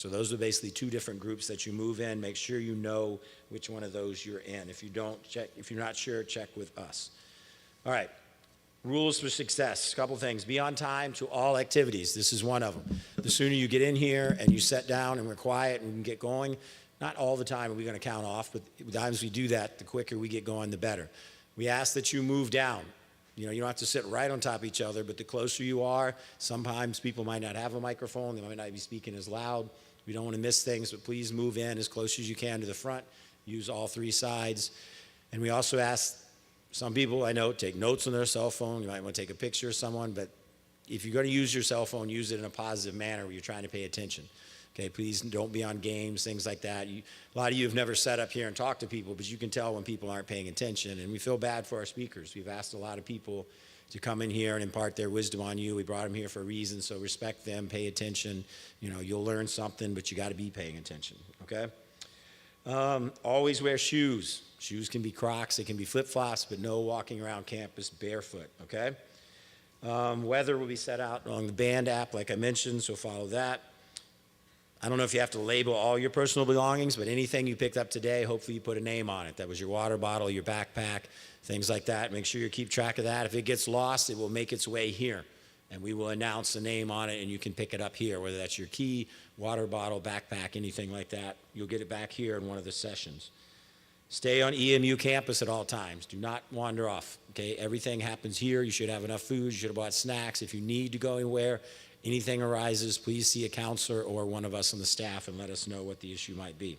So those are basically two different groups that you move in. Make sure you know which one of those you're in. If you don't, check. If you're not sure, check with us. All right. Rules for success. A couple things. Be on time to all activities. This is one of them. The sooner you get in here and you sit down and we're quiet and we can get going, not all the time are we going to count off, but the times we do that, the quicker we get going, the better. We ask that you move down. You know, you don't have to sit right on top of each other, but the closer you are, sometimes people might not have a microphone. They might not be speaking as loud. We don't want to miss things, but please move in as close as you can to the front. Use all three sides. And we also ask some people I know take notes on their cell phone. You might want to take a picture of someone, but if you're going to use your cell phone, use it in a positive manner where you're trying to pay attention. Okay, please don't be on games, things like that. A lot of you have never sat up here and talked to people, but you can tell when people aren't paying attention, and we feel bad for our speakers. We've asked a lot of people to come in here and impart their wisdom on you. We brought them here for a reason, so respect them, pay attention. You know, you'll learn something, but you got to be paying attention, okay? Always wear shoes. Shoes can be Crocs, they can be flip-flops, but no walking around campus barefoot, okay? Weather will be set out on the band app, like I mentioned, so follow that. I don't know if you have to label all your personal belongings, but anything you picked up today, hopefully you put a name on it. That was your water bottle, your backpack, things like that. Make sure you keep track of that. If it gets lost, it will make its way here, and we will announce the name on it, and you can pick it up here, whether that's your key, water bottle, backpack, anything like that. You'll get it back here in one of the sessions. Stay on EMU campus at all times. Do not wander off, okay? Everything happens here. You should have enough food. You should have bought snacks. If you need to go anywhere, anything arises, please see a counselor or one of us on the staff and let us know what the issue might be.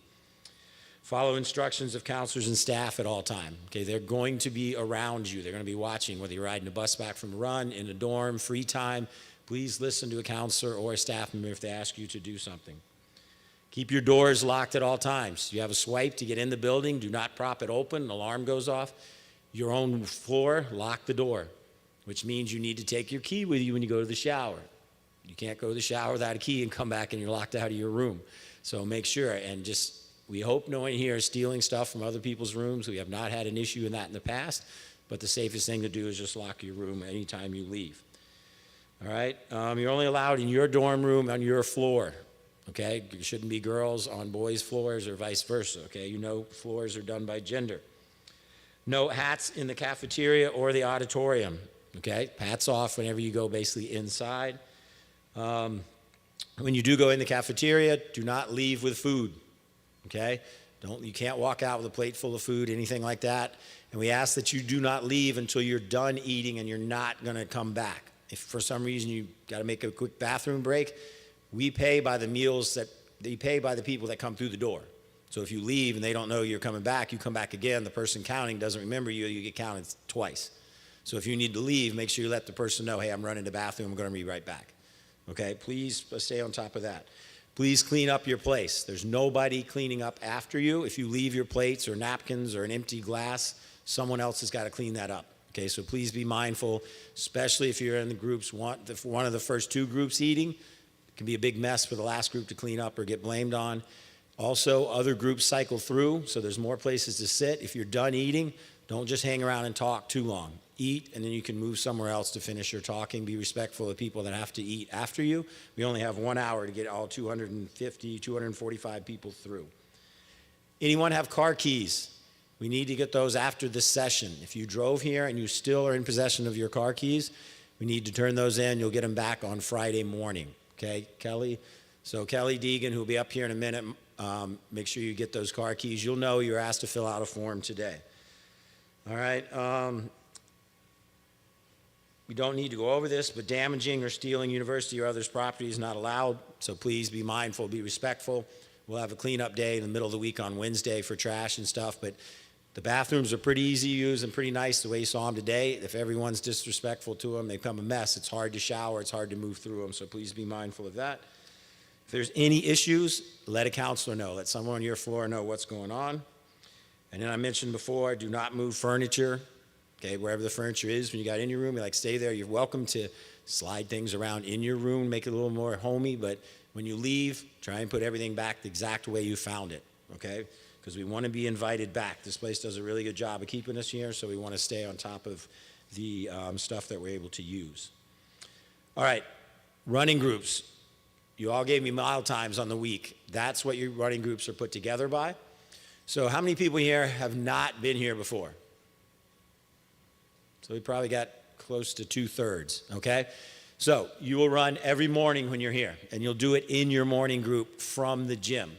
Follow instructions of counselors and staff at all time. Okay, they're going to be around you. They're going to be watching, whether you're riding a bus back from a run, in a dorm, free time. Please listen to a counselor or a staff member if they ask you to do something. Keep your doors locked at all times. You have a swipe to get in the building. Do not prop it open. An alarm goes off. Your own floor, lock the door, which means you need to take your key with you when you go to the shower. You can't go to the shower without a key and come back and you're locked out of your room. So make sure, and just, we hope no one here is stealing stuff from other people's rooms. We have not had an issue in that in the past, but the safest thing to do is just lock your room anytime you leave. All right, you're only allowed in your dorm room on your floor, okay? You shouldn't be girls on boys' floors or vice versa, okay? You know floors are done by gender. No hats in the cafeteria or the auditorium, okay? Hats off whenever you go basically inside. When you do go in the cafeteria, do not leave with food, okay? You can't walk out with a plate full of food, anything like that. And we ask that you do not leave until you're done eating and you're not going to come back. If for some reason you got to make a quick bathroom break, we pay by the meals that they pay by the people that come through the door. So if you leave and they don't know you're coming back, you come back again, the person counting doesn't remember you, you get counted twice. So if you need to leave, make sure you let the person know, hey, I'm running to the bathroom, I'm going to be right back. Okay, please stay on top of that. Please clean up your place. There's nobody cleaning up after you. If you leave your plates or napkins or an empty glass, someone else has got to clean that up. Okay, so please be mindful, especially if you're in the groups, one of the first two groups eating. It can be a big mess for the last group to clean up or get blamed on. Also, other groups cycle through, so there's more places to sit. If you're done eating, don't just hang around and talk too long. Eat, and then you can move somewhere else to finish your talking. Be respectful of people that have to eat after you. We only have 1 hour to get all 250, 245 people through. Anyone have car keys? We need to get those after this session. If you drove here and you still are in possession of your car keys, we need to turn those in. You'll get them back on Friday morning. Okay, Kelly? So Kelly Deegan, who will be up here in a minute, make sure you get those car keys. You'll know you're asked to fill out a form today. All right. We don't need to go over this, but damaging or stealing university or others' property is not allowed, so please be mindful, be respectful. We'll have a cleanup day in the middle of the week on Wednesday for trash and stuff, but the bathrooms are pretty easy to use and pretty nice the way you saw them today. If everyone's disrespectful to them, they become a mess. It's hard to shower, it's hard to move through them, so please be mindful of that. If there's any issues, let a counselor know. Let someone on your floor know what's going on. And then I mentioned before, do not move furniture. Okay, wherever the furniture is, when you got in your room, you stay there. You're welcome to slide things around in your room, make it a little more homey, but when you leave, try and put everything back the exact way you found it, okay? Because we want to be invited back. This place does a really good job of keeping us here, so we want to stay on top of the stuff that we're able to use. All right, running groups. You all gave me mile times on the week. That's what your running groups are put together by. So how many people here have not been here before? So we probably got close to 2/3, okay? So you will run every morning when you're here, and you'll do it in your morning group from the gym.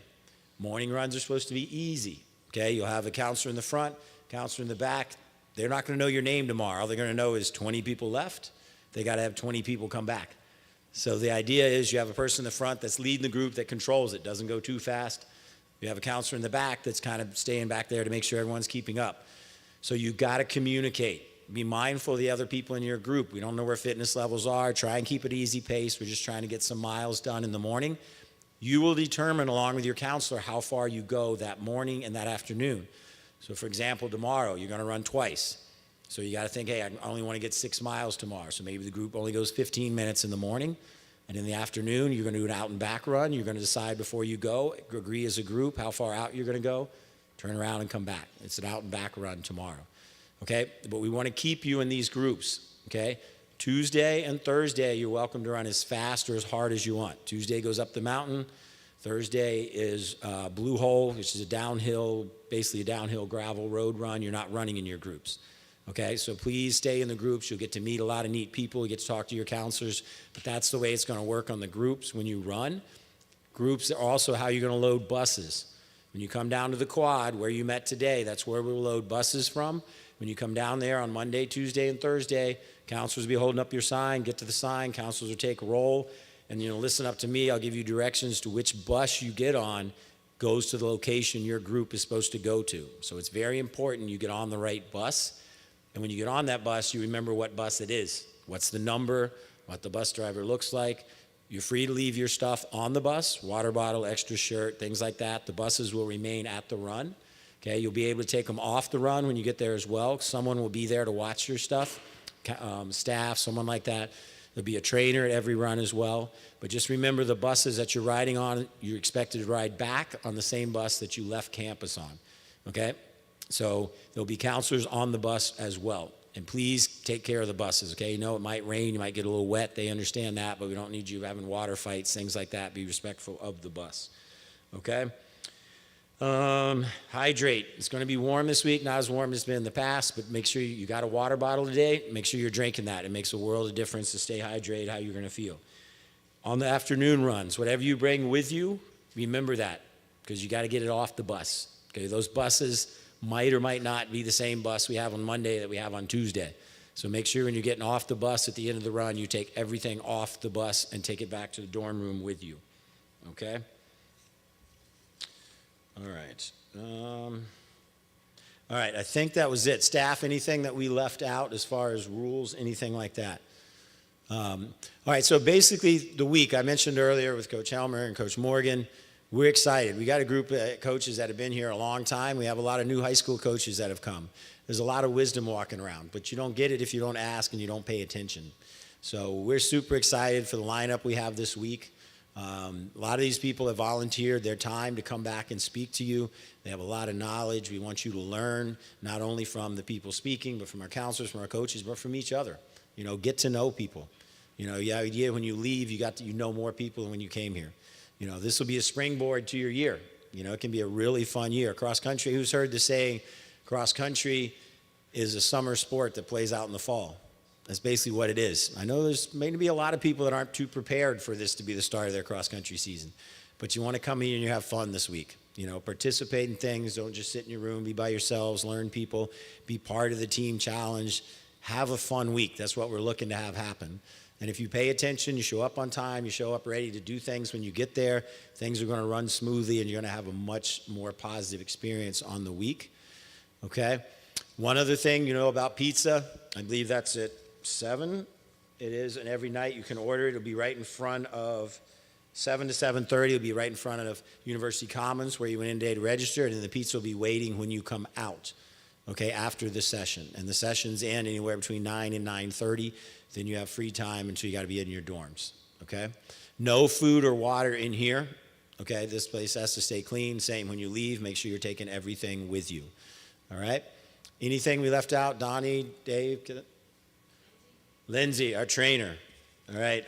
Morning runs are supposed to be easy, okay? You'll have a counselor in the front, counselor in the back. They're not going to know your name tomorrow. All they're going to know is 20 people left. They got to have 20 people come back. So the idea is you have a person in the front that's leading the group that controls it, doesn't go too fast. You have a counselor in the back that's kind of staying back there to make sure everyone's keeping up. So you've got to communicate. Be mindful of the other people in your group. We don't know where fitness levels are. Try and keep it easy pace. We're just trying to get some miles done in the morning. You will determine, along with your counselor, how far you go that morning and that afternoon. So for example, tomorrow, you're going to run twice. So you got to think, hey, I only want to get 6 miles tomorrow. So maybe the group only goes 15 minutes in the morning. And in the afternoon, you're going to do an out and back run. You're going to decide before you go, agree as a group how far out you're going to go, turn around and come back. It's an out and back run tomorrow. Okay? But we want to keep you in these groups. Okay? Tuesday and Thursday, you're welcome to run as fast or as hard as you want. Tuesday goes up the mountain. Thursday is Blue Hole, which is a downhill, basically a downhill gravel road run. You're not running in your groups. Okay, so please stay in the groups. You'll get to meet a lot of neat people. You get to talk to your counselors, but that's the way it's going to work on the groups when you run. Groups are also how you're going to load buses. When you come down to the quad where you met today, that's where we'll load buses from. When you come down there on Monday, Tuesday, and Thursday, counselors will be holding up your sign. Get to the sign. Counselors will take roll, and listen up to me. I'll give you directions to which bus you get on goes to the location your group is supposed to go to. So it's very important you get on the right bus. And when you get on that bus, you remember what bus it is, what's the number, what the bus driver looks like. You're free to leave your stuff on the bus, water bottle, extra shirt, things like that. The buses will remain at the run. Okay, you'll be able to take them off the run when you get there as well. Someone will be there to watch your stuff, staff, someone like that. There'll be a trainer at every run as well. But just remember the buses that you're riding on, you're expected to ride back on the same bus that you left campus on. Okay? So there'll be counselors on the bus as well. And please take care of the buses, okay? You know it might rain, you might get a little wet. They understand that, but we don't need you having water fights, things like that. Be respectful of the bus, okay? Hydrate. It's going to be warm this week, not as warm as it's been in the past, but make sure you got a water bottle today. Make sure you're drinking that. It makes a world of difference to stay hydrated, how you're going to feel. On the afternoon runs, whatever you bring with you, remember that, because you got to get it off the bus, okay? Those buses might or might not be the same bus we have on Monday that we have on Tuesday. So make sure when you're getting off the bus at the end of the run, you take everything off the bus and take it back to the dorm room with you, okay? All right. All right, I think that was it. Staff, anything that we left out as far as rules, anything like that? All right, so basically the week, I mentioned earlier with Coach Helmer and Coach Morgan, we're excited. We got a group of coaches that have been here a long time. We have a lot of new high school coaches that have come. There's a lot of wisdom walking around, but you don't get it if you don't ask and you don't pay attention. So we're super excited for the lineup we have this week. A lot of these people have volunteered their time to come back and speak to you. They have a lot of knowledge. We want you to learn, not only from the people speaking, but from our counselors, from our coaches, but from each other. Get to know people. The idea when you leave, you know more people than when you came here. This will be a springboard to your year. It can be a really fun year. Cross country, who's heard the saying, cross country is a summer sport that plays out in the fall? That's basically what it is. I know there's maybe a lot of people that aren't too prepared for this to be the start of their cross country season. But you want to come in and you have fun this week. Participate in things. Don't just sit in your room, be by yourselves, learn people, be part of the team challenge. Have a fun week. That's what we're looking to have happen. And if you pay attention, you show up on time, you show up ready to do things when you get there, things are going to run smoothly and you're going to have a much more positive experience on the week. Okay? One other thing, about pizza, I believe that's at 7. It is, and every night you can order it. It'll be right in front of 7 to 7:30. It'll be right in front of University Commons where you went in today to register, and then the pizza will be waiting when you come out, okay, after the session. And the sessions end anywhere between 9 and 9:30. Then you have free time until you got to be in your dorms, okay? No food or water in here, okay? This place has to stay clean. Same when you leave, make sure you're taking everything with you, all right? Anything we left out? Donnie, Dave? Lindsay, our trainer, all right?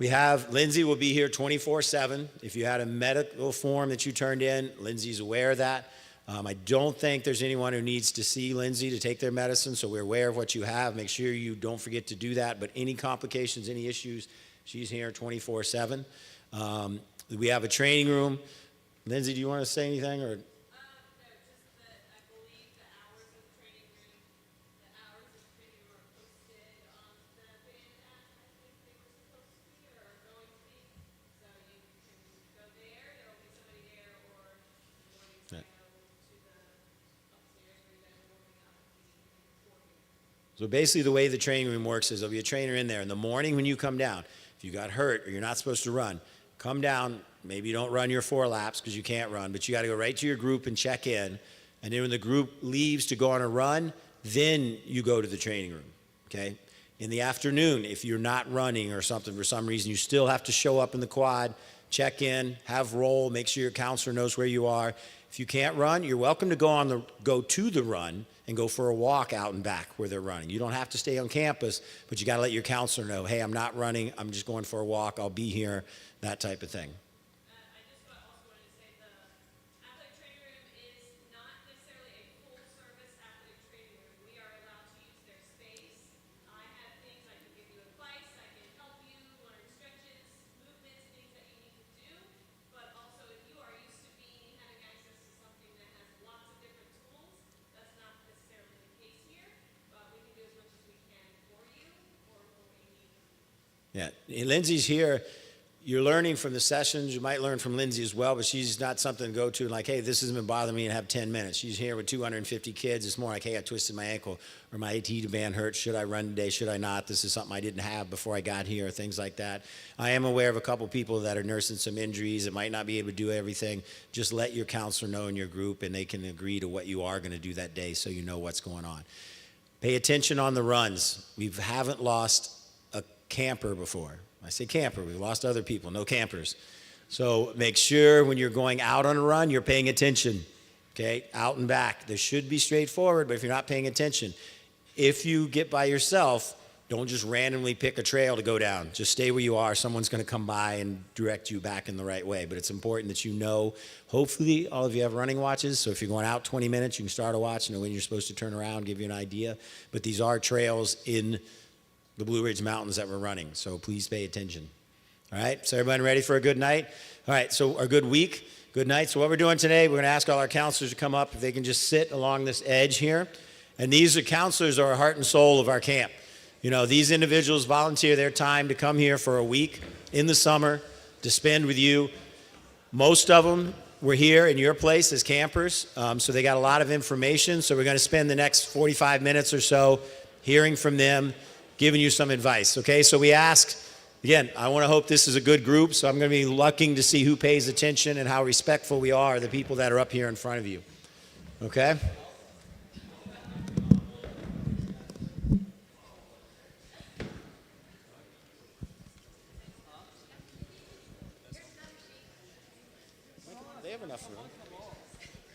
Lindsay will be here 24/7. If you had a medical form that you turned in, Lindsay's aware of that. I don't think there's anyone who needs to see Lindsay to take their medicine, so we're aware of what you have. Make sure you don't forget to do that. But any complications, any issues, she's here 24/7. We have a training room. Lindsay, do you want to say anything? Or? No, just that I believe the hours of training room are posted on the band app. I think they were supposed to be or are going to be. So you can go there. There will be somebody there, or you want to Yeah. go to the upstairs where you guys are warming up for you. So basically the way the training room works is there'll be a trainer in there. In the morning when you come down, if you got hurt or you're not supposed to run, come down. Maybe you don't run your 4 laps because you can't run, but you got to go right to your group and check in. And then when the group leaves to go on a run, then you go to the training room, okay? In the afternoon, if you're not running or something for some reason, you still have to show up in the quad, check in, have roll, make sure your counselor knows where you are. If you can't run, you're welcome to go to the run and go for a walk out and back where they're running. You don't have to stay on campus, but you got to let your counselor know, hey, I'm not running, I'm just going for a walk, I'll be here, that type of thing. I just also wanted to say the athletic training room is not necessarily a full service athletic training room. We are allowed to use their space. I have things I can give you advice, I can help you learn stretches, movements, things that you need to do. But also, if you are used to having access to something that has lots of different tools, that's not necessarily the case here. But we can do as much as we can for you or for what you need. Yeah, and Lindsay's here. You're learning from the sessions. You might learn from Lindsay as well, but she's not something to go to like, hey, this hasn't been bothering me and have 10 minutes. She's here with 250 kids. It's more like, hey, I twisted my ankle or my AT band hurts. Should I run today? Should I not? This is something I didn't have before I got here, things like that. I am aware of a couple people that are nursing some injuries that might not be able to do everything. Just let your counselor know in your group, and they can agree to what you are going to do that day so you know what's going on. Pay attention on the runs. We haven't lost a camper before. I say camper, we lost other people, no campers. So make sure when you're going out on a run, you're paying attention, okay? Out and back. This should be straightforward, but if you're not paying attention, if you get by yourself, don't just randomly pick a trail to go down. Just stay where you are. Someone's going to come by and direct you back in the right way. But it's important that you know, hopefully all of you have running watches, so if you're going out 20 minutes, you can start a watch, know when you're supposed to turn around, give you an idea. But these are trails in the Blue Ridge Mountains that we're running, so please pay attention. All right, so everybody ready for a good night? All right, so a good week, good night. So what we're doing today, we're going to ask all our counselors to come up, if they can just sit along this edge here. And these are counselors are our heart and soul of our camp. You know, these individuals volunteer their time to come here for a week in the summer to spend with you. Most of them were here in your place as campers, so they got a lot of information. So we're going to spend the next 45 minutes or so hearing from them, giving you some advice, okay? So we ask, again, I want to hope this is a good group, so I'm going to be looking to see who pays attention and how respectful we are, the people that are up here in front of you, okay? They have enough room.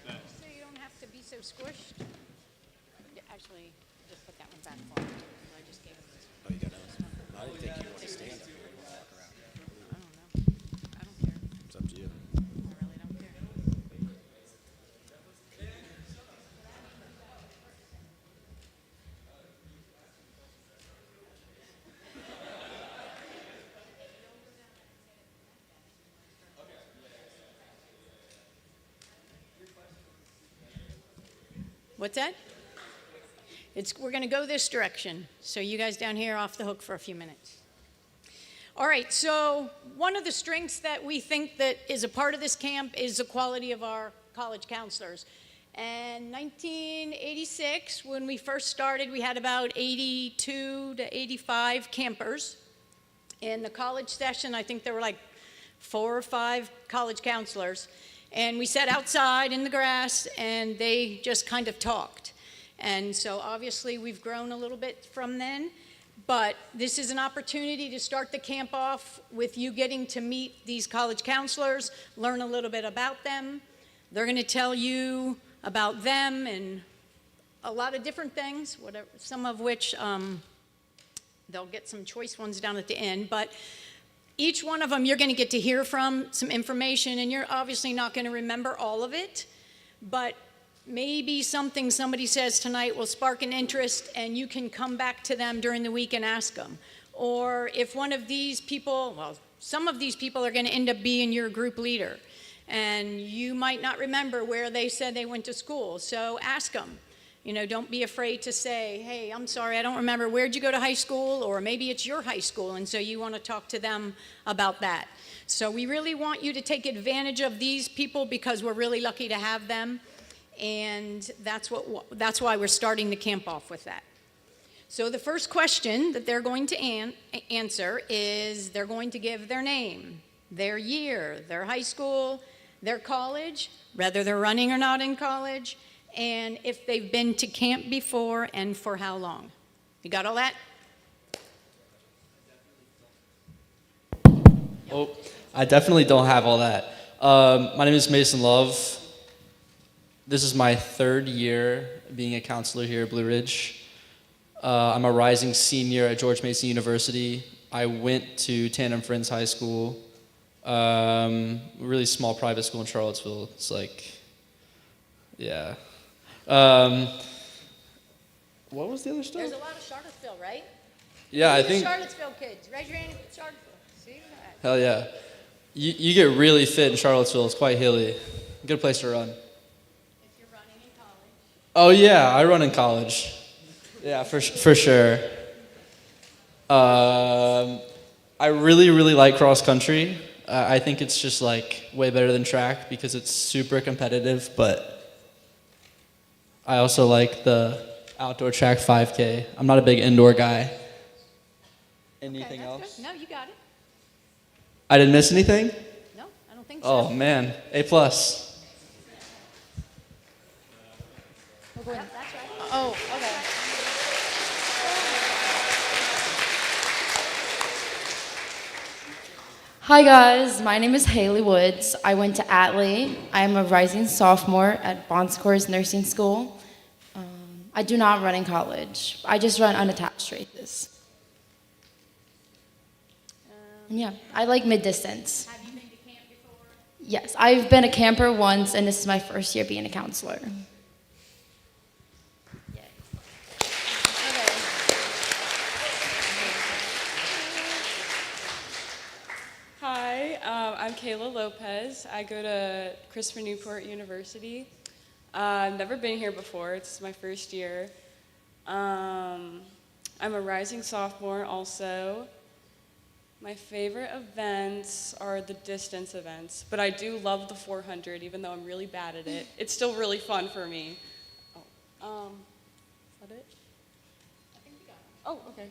So you don't have to be so squished? Actually, just put that one back for me. I just gave it this one. Oh, you got enough? I didn't think you wanted to stand up here and walk around. I don't know. I don't care. It's up to you. I really don't care. What's that? We're going to go this direction, so you guys down here are off the hook for a few minutes. All right, so one of the strengths that we think that is a part of this camp is the quality of our college counselors. And 1986, when we first started, we had about 82 to 85 campers. In the college session, I think there were like 4 or 5 college counselors. And we sat outside in the grass, and they just kind of talked. And so obviously we've grown a little bit from then, but this is an opportunity to start the camp off with you getting to meet these college counselors, learn a little bit about them. They're going to tell you about them and a lot of different things, whatever, some of which they'll get some choice ones down at the end. But Each one of them you're going to get to hear from some information, and you're obviously not going to remember all of it, but maybe something somebody says tonight will spark an interest, and you can come back to them during the week and ask them. Or if one of these people, well, some of these people are going to end up being your group leader, and you might not remember where they said they went to school, so ask them. You know, don't be afraid to say, hey, I'm sorry, I don't remember, where'd you go to high school? Or maybe it's your high school, and so you want to talk to them about that. So we really want you to take advantage of these people because we're really lucky to have them, and that's why we're starting the camp off with that. So the first question that they're going to answer is they're going to give their name, their year, their high school, their college, whether they're running or not in college, and if they've been to camp before and for how long. You got all that? Oh, I definitely don't have all that. My name is Mason Love. This is my 3rd year being a counselor here at Blue Ridge. I'm a rising senior at George Mason University. I went to Tandem Friends High School, a really small private school in Charlottesville. It's like, yeah. What was the other stuff? There's a lot of Charlottesville, right? Yeah, I Who's think. Charlottesville kids. Raise your hand if it's Charlottesville. See that? Hell yeah. You get really fit in Charlottesville. It's quite hilly. Good place to run. If you're running in college. Oh yeah, I run in college. Yeah, for sure. I really like cross country. I think it's just like way better than track because it's super competitive, but I also like the outdoor track 5K. I'm not a big indoor guy. Anything Okay, that's else? good. No, you got it. I didn't miss anything? No, I don't think so. Oh man, A+. Yep, that's right. Oh, okay. Hi guys, my name is Haley Woods. I went to Atlee. I am a rising sophomore at Bon Secours Nursing School. I do not run in college. I just run unattached races. And yeah, I like mid-distance. Have you been to camp before? Yes, I've been a camper once, and this is my 1st year being a counselor. Hi, I'm Kayla Lopez. I go to Christopher Newport University. I've never been here before. It's my 1st year. I'm a rising sophomore also. My favorite events are the distance events, but I do love the 400, even though I'm really bad at it. It's still really fun for me. Oh, is that it? I think we got it. Oh, okay.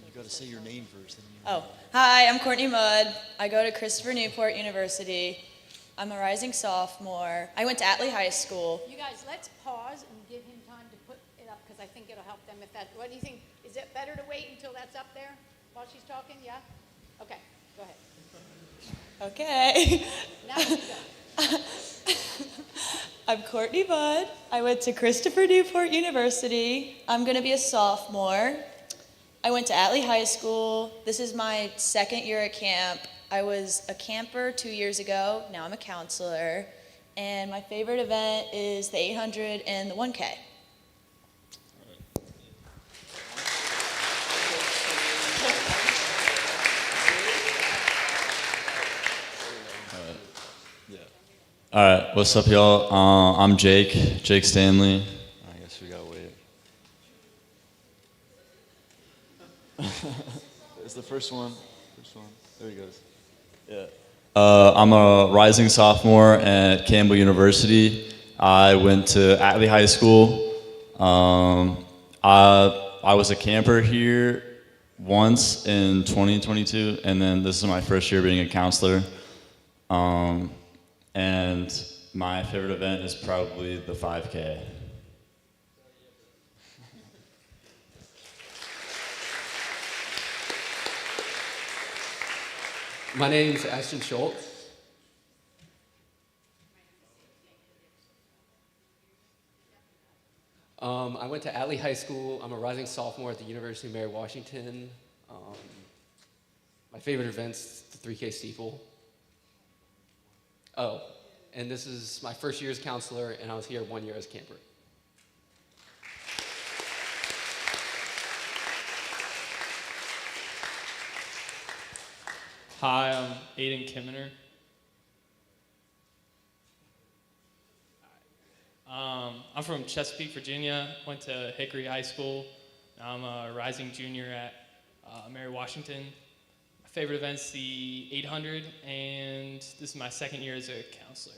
You got to say your name first. Then Oh, hi, I'm Courtney Mudd. I go to Christopher Newport University. I'm a rising sophomore. I went to Atlee High School. You guys, let's pause and give him time to put it up because I think it'll help them if that. What do you think? Is it better to wait until that's up there while she's talking? Yeah? Okay, go ahead. Okay. Now you go. I'm Courtney Mudd. I went to Christopher Newport University. I'm going to be a sophomore. I went to Atlee High School. This is my 2nd year at camp. I was a camper 2 years ago. Now I'm a counselor. And my favorite event is the 800 and the 1K. All right, what's up, y'all? I'm Jake Stanley. I guess we gotta wait. It's the first one. There he goes. Yeah. I'm a rising sophomore at Campbell University. I went to Atlee High School. I was a camper here once in 2022, and then this is my 1st year being a counselor. And my favorite event is probably the 5K. My name's Ashton Schultz. I went to Atlee High School. I'm a rising sophomore at the University of Mary Washington. My favorite event's the 3K steeple. Oh, and this is my first year as counselor, and I was here 1 year as camper. Hi, I'm Aiden Kimmener. I'm from Chesapeake, Virginia. Went to Hickory High School. I'm a rising junior at Mary Washington. My favorite event's the 800, and this is my second year as a counselor.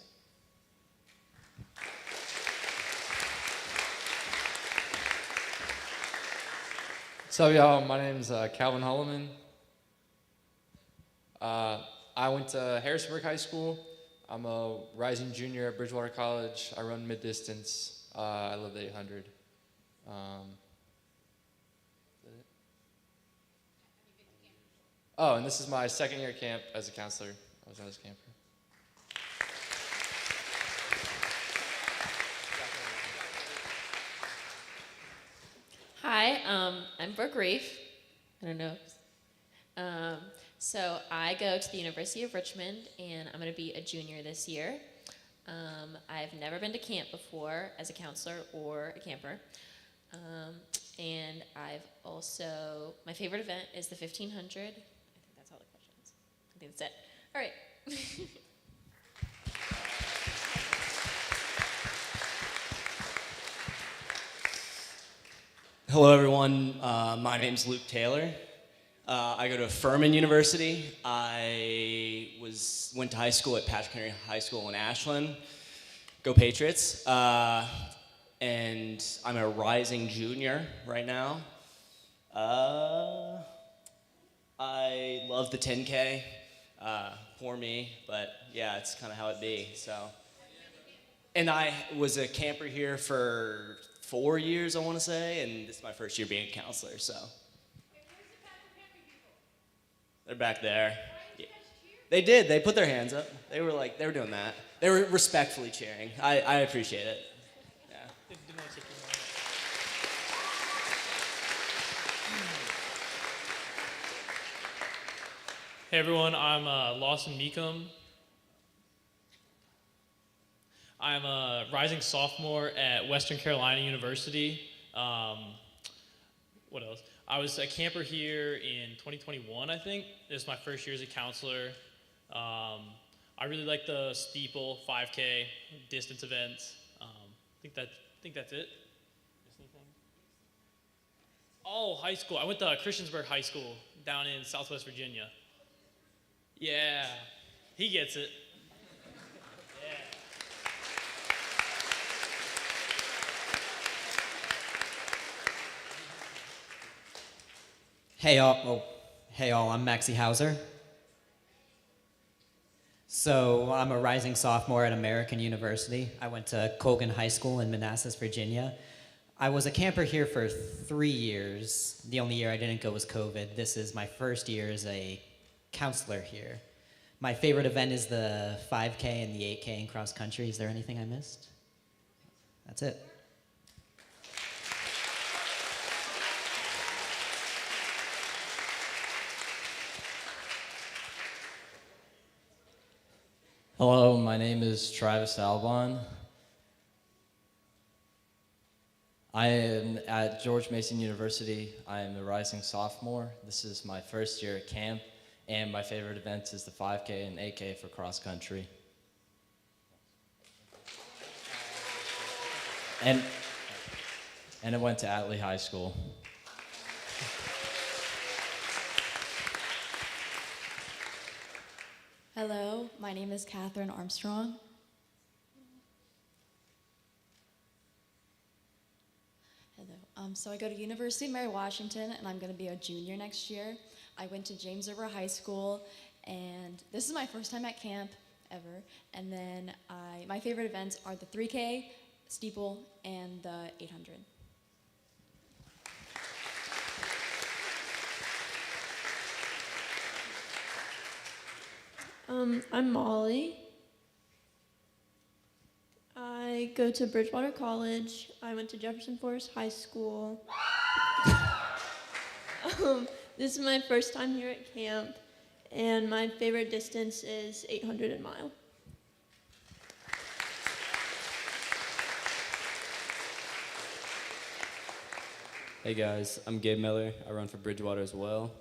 What's up, y'all? My name's Calvin Holloman. I went to Harrisburg High School. I'm a rising junior at Bridgewater College. I run mid-distance. I love the 800. Is that it? Oh, and this is my second year at camp as a counselor. I was not as a camper. Hi, I'm Brooke Reef. I don't know. So I go to the University of Richmond, and I'm going to be a junior this year. I've never been to camp before as a counselor or a camper. And I've also, my favorite event is the 1500. I think that's all the questions. I think that's it. All right. Hello, everyone. My name's Luke Taylor. I go to Furman University. I went to high school at Patrick Henry High School in Ashland. Go Patriots. And I'm a rising junior right now. I love the 10K for me, but yeah, it's kind of how it be. So, and I was a camper here for 4 years, I want to say, and this is my first year being a counselor. So. They're back there. Yeah. They did. They put their hands up. They were doing that. They were respectfully cheering. I appreciate it. Yeah. Hey everyone, I'm Lawson Meekum. I'm a rising sophomore at Western Carolina University. What else? I was a camper here in 2021, I think. This is my first year as a counselor. I really like the steeple, 5K, distance events. I think that's it. Oh, high school. I went to Christiansburg High School down in Southwest Virginia. Yeah, he gets it. Hey all, I'm Maxie Hauser. So I'm a rising sophomore at American University. I went to Colgan High School in Manassas, Virginia. I was a camper here for 3 years. The only year I didn't go was COVID. This is my first year as a counselor here. My favorite event is the 5K and the 8K in cross country. Is there anything I missed? That's it. Hello, my name is Travis Albon. I am at George Mason University. I am a rising sophomore. This is my first year at camp, and my favorite event is the 5K and 8K for cross country. And I went to Atlee High School. Hello, my name is Catherine Armstrong. Hello. So I go to University of Mary Washington, and I'm going to be a junior next year. I went to James River High School, and this is my first time at camp ever. And then my favorite events are the 3K, steeple, and the 800. I'm Molly. I I go to Bridgewater College. I went to Jefferson Forest High School. This is my first time here at camp, and my favorite distance is 800 mile. Hey guys, I'm Gabe Miller. I run for Bridgewater as well.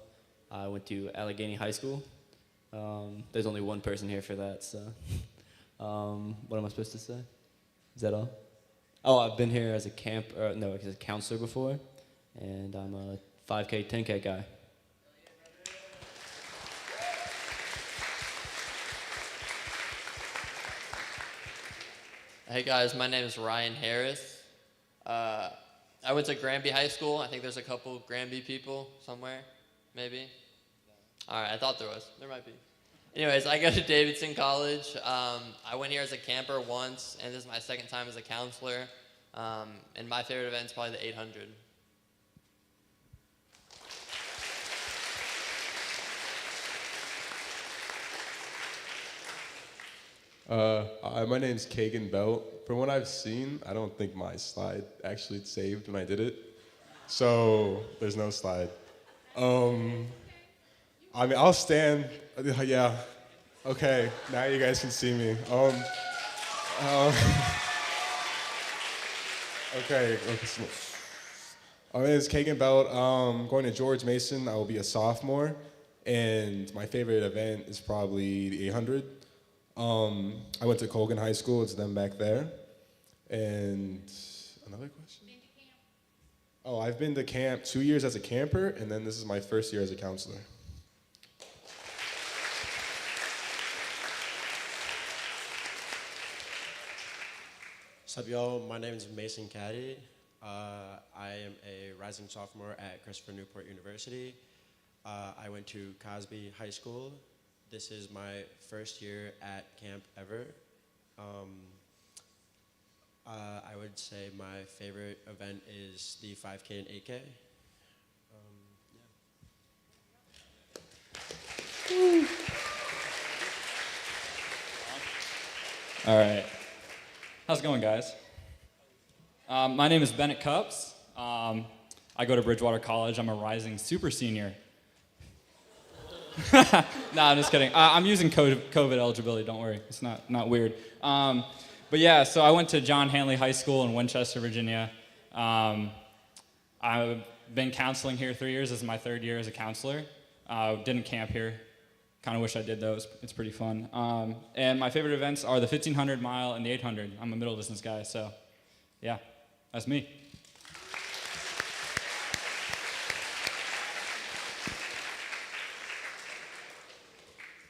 I went to Allegheny High School. There's only one person here for that, so. What am I supposed to say? Is that all? Oh, I've been here as a as a counselor before, and I'm a 5K, 10K guy. Hey guys, my name is Ryan Harris. I went to Granby High School. I think there's a couple Granby people somewhere, maybe. All right, I thought there was. There might be. Anyways, I go to Davidson College. I went here as a camper once, and this is my second time as a counselor. And my favorite event is probably the 800. My name's Kagan Belt. From what I've seen, I don't think my slide actually saved when I did it. So there's no slide. I mean, I'll stand. Yeah. Okay. Now you guys can see me. Okay. My name is Kagan Belt. Going to George Mason. I will be a sophomore, and my favorite event is probably the 800. I went to Colgan High School. It's them back there. And another question? Oh, I've been to camp 2 years as a camper, and then this is my first year as a counselor. What's up, y'all? My name is Mason Caddy. I am a rising sophomore at Christopher Newport University. I went to Cosby High School. This is my first year at camp ever. I would say my favorite event is the 5K and 8K. All right. How's it going, guys? My name is Bennett Cups. I go to Bridgewater College. I'm a rising super senior. Nah, I'm just kidding. I'm using COVID eligibility, don't worry. It's not weird. But yeah, so I went to John Hanley High School in Winchester, Virginia. I've been counseling here 3 years. This is my third year as a counselor. Didn't camp here. Kind of wish I did though. It's pretty fun. And my favorite events are the 1500 mile and the 800. I'm a middle distance guy, so yeah, that's me.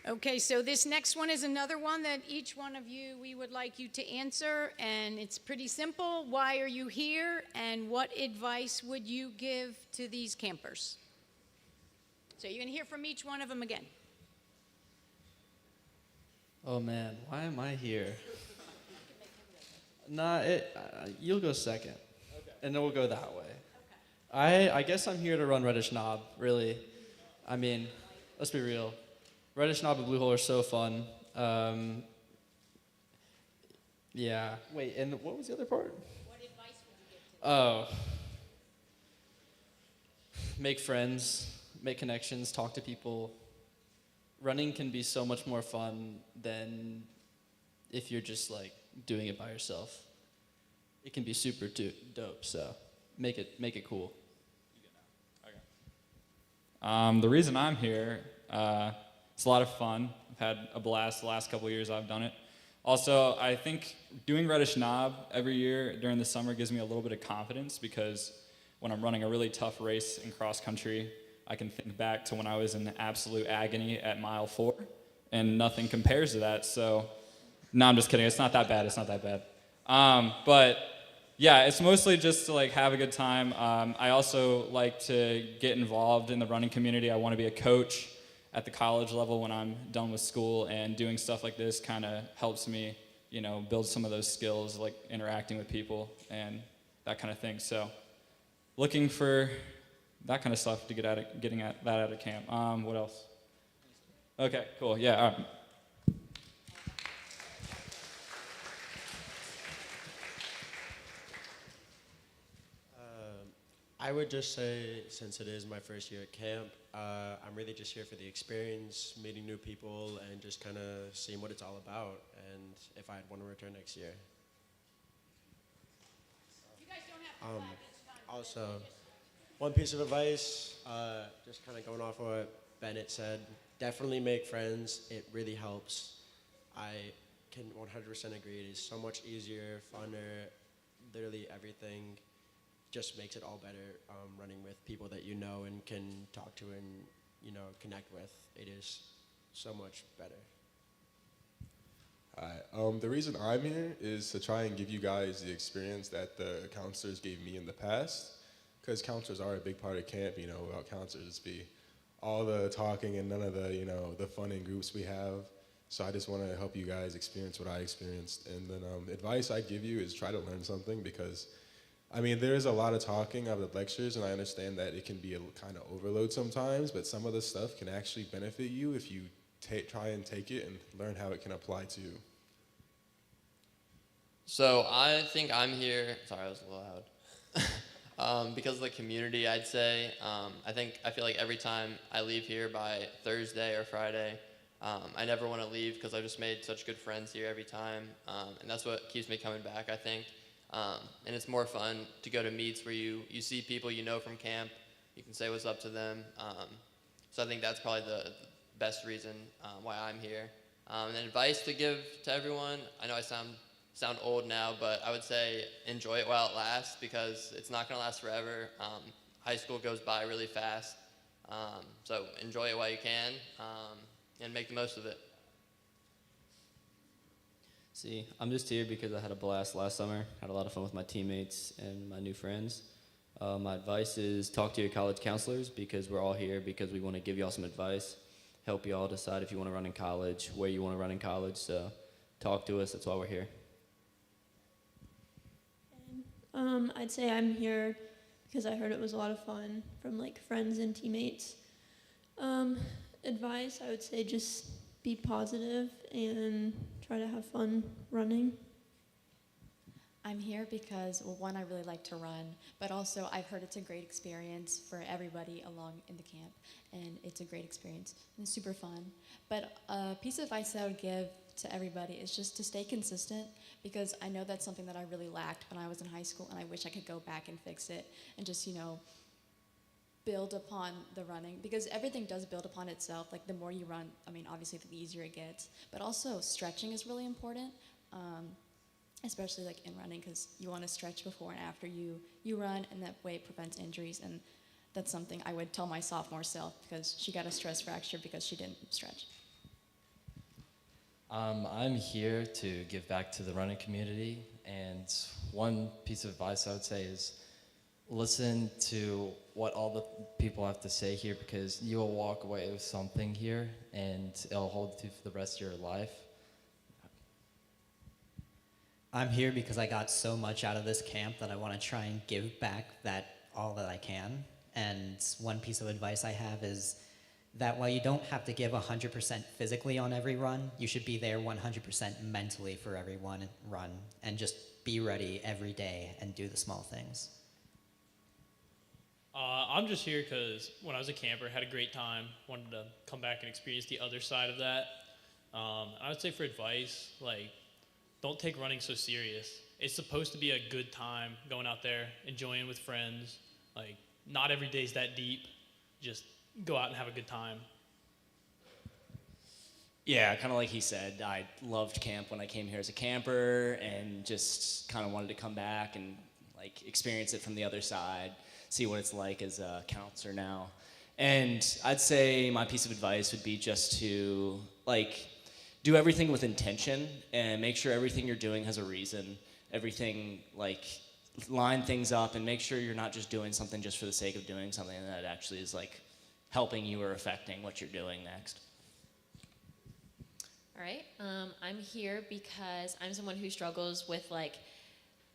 Okay, so this next one is another one that each one of you, we would like you to answer, and it's pretty simple. Why are you here, and what advice would you give to these campers? So you're gonna hear from each one of them again. Oh man, why am I here? You'll go second, and then we'll go that way. I guess I'm here to run Reddish Knob, really. I mean, let's be real. Reddish Knob and Blue Hole are so fun. Yeah. Wait, and what was the other part? What advice would you give to them? Oh. Make friends, make connections, talk to people. Running can be so much more fun than if you're just like doing it by yourself. It can be super dope, so make it cool. The reason I'm here, it's a lot of fun. I've had a blast the last couple of years I've done it. Also, I think doing Reddish Knob every year during the summer gives me a little bit of confidence because when I'm running a really tough race in cross country, I can think back to when I was in absolute agony at mile 4, and nothing compares to that. So, no, I'm just kidding. It's not that bad. It's not that bad. But yeah, it's mostly just to like have a good time. I also like to get involved in the running community. I want to be a coach at the college level when I'm done with school, and doing stuff like this kind of helps me, build some of those skills, like interacting with people and that kind of thing. So, looking for that kind of stuff to getting at that out of camp. What else? Okay, cool. Yeah. All right. I would just say, since it is my first year at camp, I'm really just here for the experience, meeting new people, and just kind of seeing what it's all about, and if I'd want to return next year. Also, one piece of advice, just kind of going off what Bennett said, definitely make friends. It really helps. I can 100% agree. It is so much easier, funner, literally everything. Just makes it all better running with people that you know and can talk to and connect with. It is so much better. Hi. The reason I'm here is to try and give you guys the experience that the counselors gave me in the past, because counselors are a big part of camp. Without counselors, it'd be all the talking and none of the the fun in groups we have. So I just want to help you guys experience what I experienced, and then advice I give you is try to learn something, because there is a lot of talking of the lectures, and I understand that it can be a kind of overload sometimes, but some of the stuff can actually benefit you if you try and take it and learn how it can apply to you. So I think I'm here. Sorry, I was a little loud. Because of the community, I'd say. I feel like every time I leave here by Thursday or Friday, I never want to leave because I've just made such good friends here every time, and that's what keeps me coming back, I think. And it's more fun to go to meets where you see people you know from camp. You can say what's up to them. So I think that's probably the best reason why I'm here. And then advice to give to everyone. I know I sound old now, but I would say enjoy it while it lasts, because it's not going to last forever. High school goes by really fast. So enjoy it while you can and make the most of it. See, I'm just here because I had a blast last summer. Had a lot of fun with my teammates and my new friends. My advice is talk to your college counselors, because we're all here because we want to give y'all some advice, help y'all decide if you want to run in college, where you want to run in college. So talk to us. That's why we're here. I'd say I'm here because I heard it was a lot of fun from friends and teammates. Advice, I would say just be positive and try to have fun running. I'm here because, well, one, I really like to run, but also I've heard it's a great experience for everybody along in the camp, and it's a great experience and it's super fun. But a piece of advice that I would give to everybody is just to stay consistent, because I know that's something that I really lacked when I was in high school, and I wish I could go back and fix it and just, build upon the running, because everything does build upon itself. The more you run, obviously the easier it gets, but also stretching is really important, especially in running, because you want to stretch before and after you run, and that way it prevents injuries. And that's something I would tell my sophomore self, because she got a stress fracture because she didn't stretch. I'm here to give back to the running community, and one piece of advice I would say is listen to what all the people have to say here, because you will walk away with something here, and it'll hold you for the rest of your life. I'm here because I got so much out of this camp that I want to try and give back all that I can. And one piece of advice I have is that while you don't have to give 100% physically on every run, you should be there 100% mentally for every one run, and just be ready every day and do the small things. I'm just here because when I was a camper, had a great time, wanted to come back and experience the other side of that. I would say for advice, don't take running so serious. It's supposed to be a good time going out there, enjoying with friends. Not every day's that deep. Just go out and have a good time. Yeah, kind of like he said, I loved camp when I came here as a camper, and just kind of wanted to come back and experience it from the other side, see what it's like as a counselor now. And I'd say my piece of advice would be just to do everything with intention, and make sure everything you're doing has a reason. Everything line things up, and make sure you're not just doing something just for the sake of doing something, and that actually is helping you or affecting what you're doing next. All right, I'm here because I'm someone who struggles with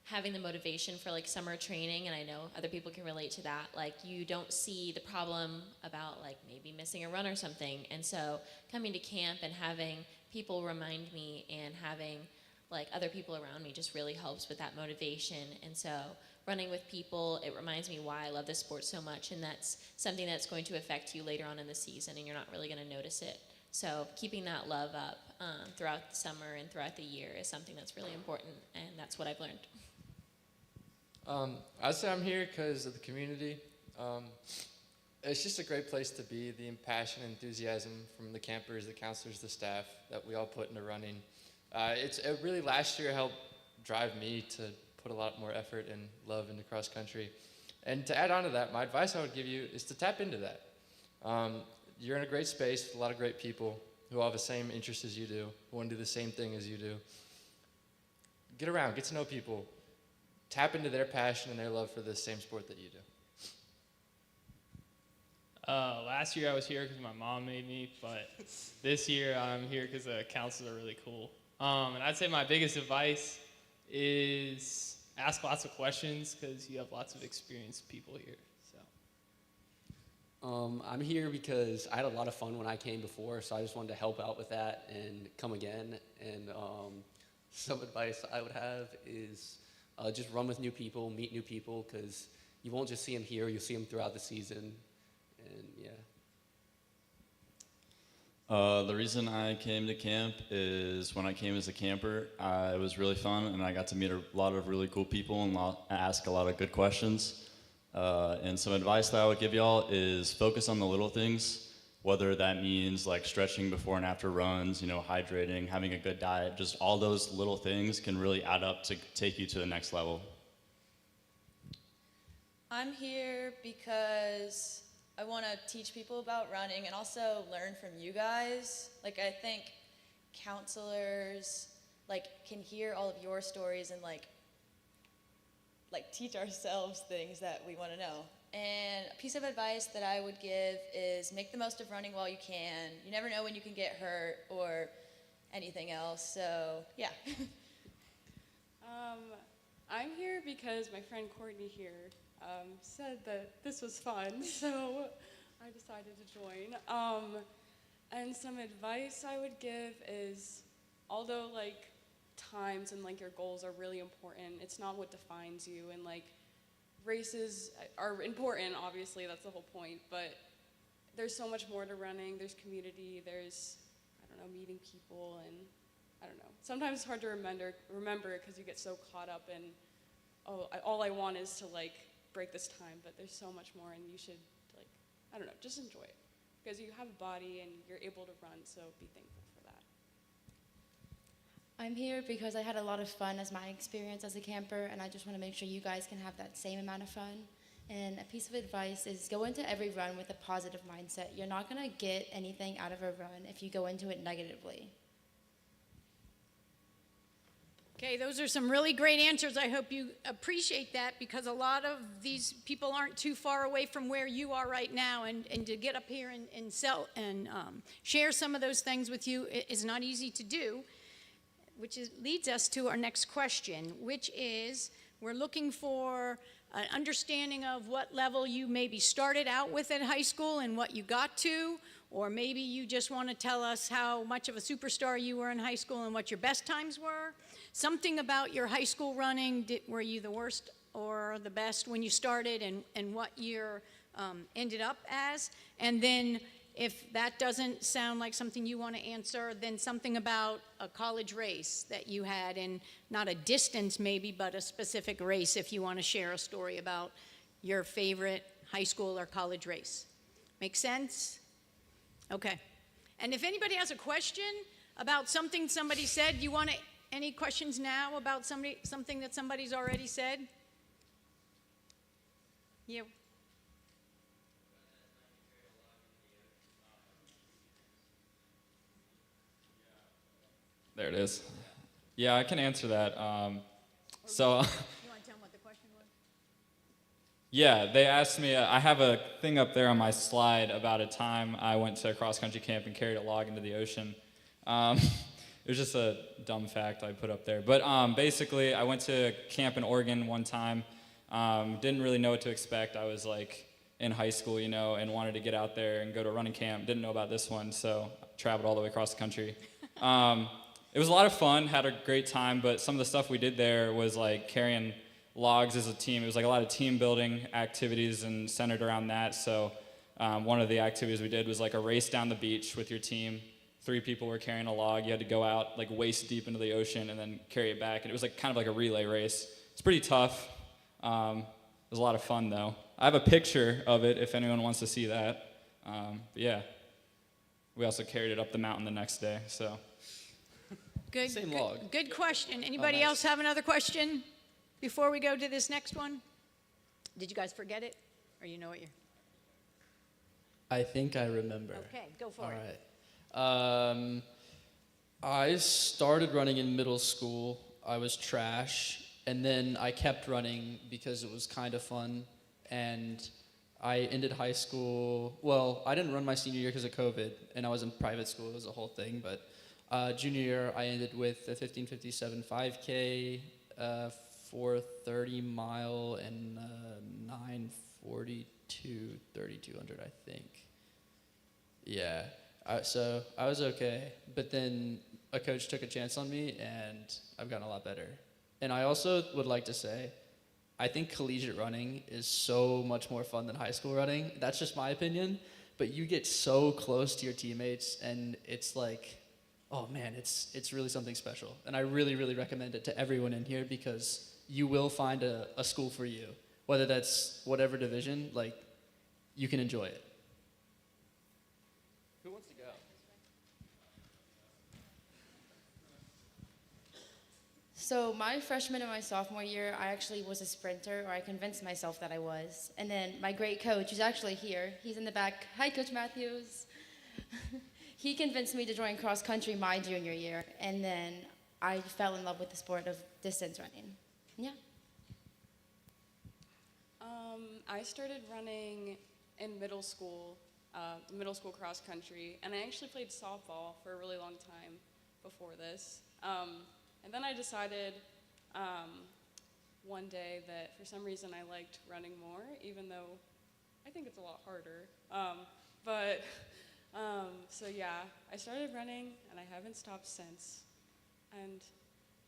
having the motivation for summer training, and I know other people can relate to that. You don't see the problem about maybe missing a run or something, and so coming to camp and having people remind me, and having like other people around me just really helps with that motivation. And so running with people, it reminds me why I love this sport so much, and that's something that's going to affect you later on in the season, and you're not really going to notice it. So keeping that love up throughout the summer and throughout the year is something that's really important, and that's what I've learned. I'd say I'm here because of the community. It's just a great place to be. The passion and enthusiasm from the campers, the counselors, the staff that we all put into running. It really last year helped drive me to put a lot more effort and love into cross country. And to add on to that, my advice I would give you is to tap into that. You're in a great space with a lot of great people who all have the same interests as you do, who want to do the same thing as you do. Get around, get to know people, tap into their passion and their love for the same sport that you do. Last year I was here because my mom made me, but this year I'm here because the counselors are really cool. And I'd say my biggest advice is ask lots of questions because you have lots of experienced people here. So. I'm here because I had a lot of fun when I came before, so I just wanted to help out with that and come again. And some advice I would have is just run with new people, meet new people, because you won't just see them here, you'll see them throughout the season. And yeah. The reason I came to camp is when I came as a camper, it was really fun, and I got to meet a lot of really cool people and ask a lot of good questions. And some advice that I would give y'all is focus on the little things, whether that means like stretching before and after runs, hydrating, having a good diet. Just all those little things can really add up to take you to the next level. I'm here because I want to teach people about running and also learn from you guys. Like, I think counselors, can hear all of your stories and, teach ourselves things that we want to know. And a piece of advice that I would give is make the most of running while you can. You never know when you can get hurt or anything else, so, yeah. I'm here because my friend Courtney here said that this was fun, so I decided to join. And some advice I would give is, although times and your goals are really important, it's not what defines you, and races are important, obviously, that's the whole point, but there's so much more to running. There's community, there's, meeting people, and sometimes it's hard to remember because you get so caught up in, all I want is to break this time, but there's so much more, and you should just enjoy it, because you have a body and you're able to run, so be thankful for that. I'm here because I had a lot of fun as my experience as a camper, and I just want to make sure you guys can have that same amount of fun. And a piece of advice is go into every run with a positive mindset. You're not going to get anything out of a run if you go into it negatively. Okay, those are some really great answers. I hope you appreciate that, because a lot of these people aren't too far away from where you are right now, and to get up here and share some of those things with you is not easy to do, which leads us to our next question, which is we're looking for an understanding of what level you maybe started out with at high school and what you got to, or maybe you just want to tell us how much of a superstar you were in high school and what your best times were. Something about your high school running, were you the worst or the best when you started, and what year ended up as? And then if that doesn't sound like something you want to answer, then something about a college race that you had, and not a distance maybe, but a specific race, if you want to share a story about your favorite high school or college race. Make sense? Okay. And if anybody has a question about something somebody said, any questions now about something that somebody's already said? Yeah. There it is. Yeah, I can answer that. You want to tell them what the question was? Yeah, they asked me, I have a thing up there on my slide about a time I went to a cross-country camp and carried a log into the ocean. It was just a dumb fact I put up there. But basically, I went to camp in Oregon one time. Didn't really know what to expect. I was in high school, and wanted to get out there and go to a running camp. Didn't know about this one, so traveled all the way across the country. It was a lot of fun, had a great time, but some of the stuff we did there was like carrying logs as a team. It was like a lot of team building activities and centered around that. So one of the activities we did was like a race down the beach with your team. 3 people were carrying a log. You had to go out like waist deep into the ocean and then carry it back. And it was like kind of like a relay race. It's pretty tough. It was a lot of fun though. I have a picture of it if anyone wants to see that. But yeah, we also carried it up the mountain the next day. So Good. Same good, log. Good question. Anybody nice. else have another question before we go to this next one? Did you guys forget it, or you know what you're? I think I remember. Okay, go for All it. right. I started running in middle school. I was trash, and then I kept running because it was kind of fun. And I ended high school. Well, I didn't run my senior year because of COVID, and I was in private school. It was a whole thing. But junior year, I ended with a 15:57 5K, 4:30 mile, and 9:42 3,200, I think. Yeah. So I was okay, but then a coach took a chance on me, and I've gotten a lot better. And I also would like to say, I think collegiate running is so much more fun than high school running. That's just my opinion, but you get so close to your teammates, and it's like, oh man, it's really something special. And I really, really recommend it to everyone in here because you will find a school for you, whether that's whatever division, like you can enjoy it. Who wants to go? So my freshman and my sophomore year, I actually was a sprinter, or I convinced myself that I was. And then my great coach, who's actually here, he's in the back. Hi, Coach Matthews. He convinced me to join cross country my junior year, and then I fell in love with the sport of distance running. Yeah. I started running in middle school cross country, and I actually played softball for a really long time before this. And then I decided one day that for some reason I liked running more, even though I think it's a lot harder. So yeah, I started running, and I haven't stopped since. And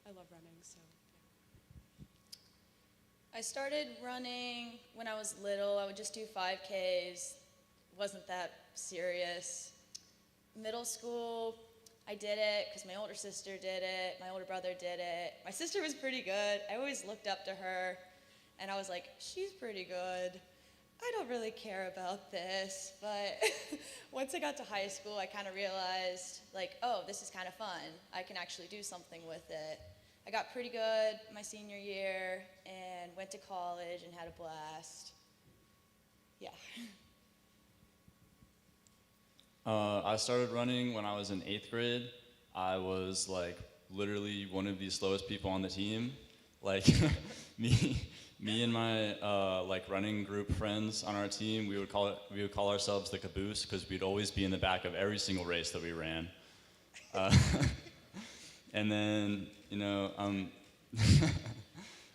I love running, so. I started running when I was little. I would just do 5Ks. Wasn't that serious. Middle school, I did it because my older sister did it. My older brother did it. My sister was pretty good. I always looked up to her, and I was like, she's pretty good. I don't really care about this. But once I got to high school, I kind of realized, like, oh, this is kind of fun. I can actually do something with it. I got pretty good my senior year and went to college and had a blast. Yeah. I started running when I was in 8th grade. I was like literally one of the slowest people on the team. Like me and my like running group friends on our team, we would call ourselves the caboose because we'd always be in the back of every single race that we ran. And then,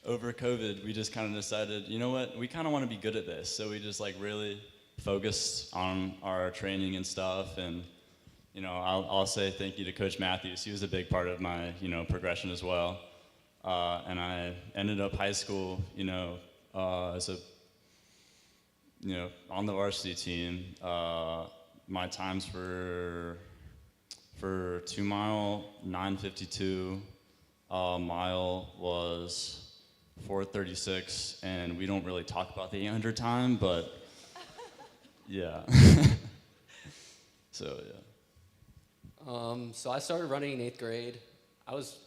over COVID, we just kind of decided, you know what, we kind of want to be good at this. So we just like really focused on our training and stuff. And, I'll say thank you to Coach Matthews. He was a big part of my, progression as well. And I ended up high school, as a, on the varsity team. My times for 2 mile, 9:52. Mile was 4:36, and we don't really talk about the 800 time, but yeah. So yeah. So I started running in 8th grade. I was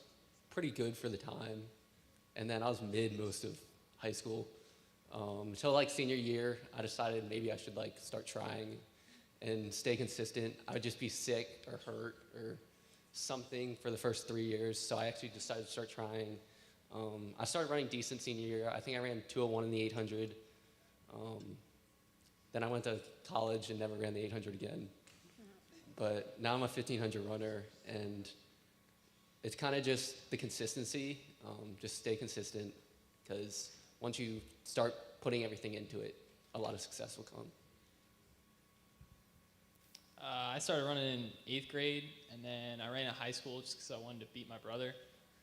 pretty good for the time, and then I was mid most of high school. Until like senior year, I decided maybe I should like start trying and stay consistent. I would just be sick or hurt or something for the first 3 years, so I actually decided to start trying. I started running decent senior year. I think I ran 2:01 in the 800. Then I went to college and never ran the 800 again. But now I'm a 1500 runner, and it's kind of just the consistency. Just stay consistent, because once you start putting everything into it, a lot of success will come. I started running in 8th grade, and then I ran in high school just because I wanted to beat my brother.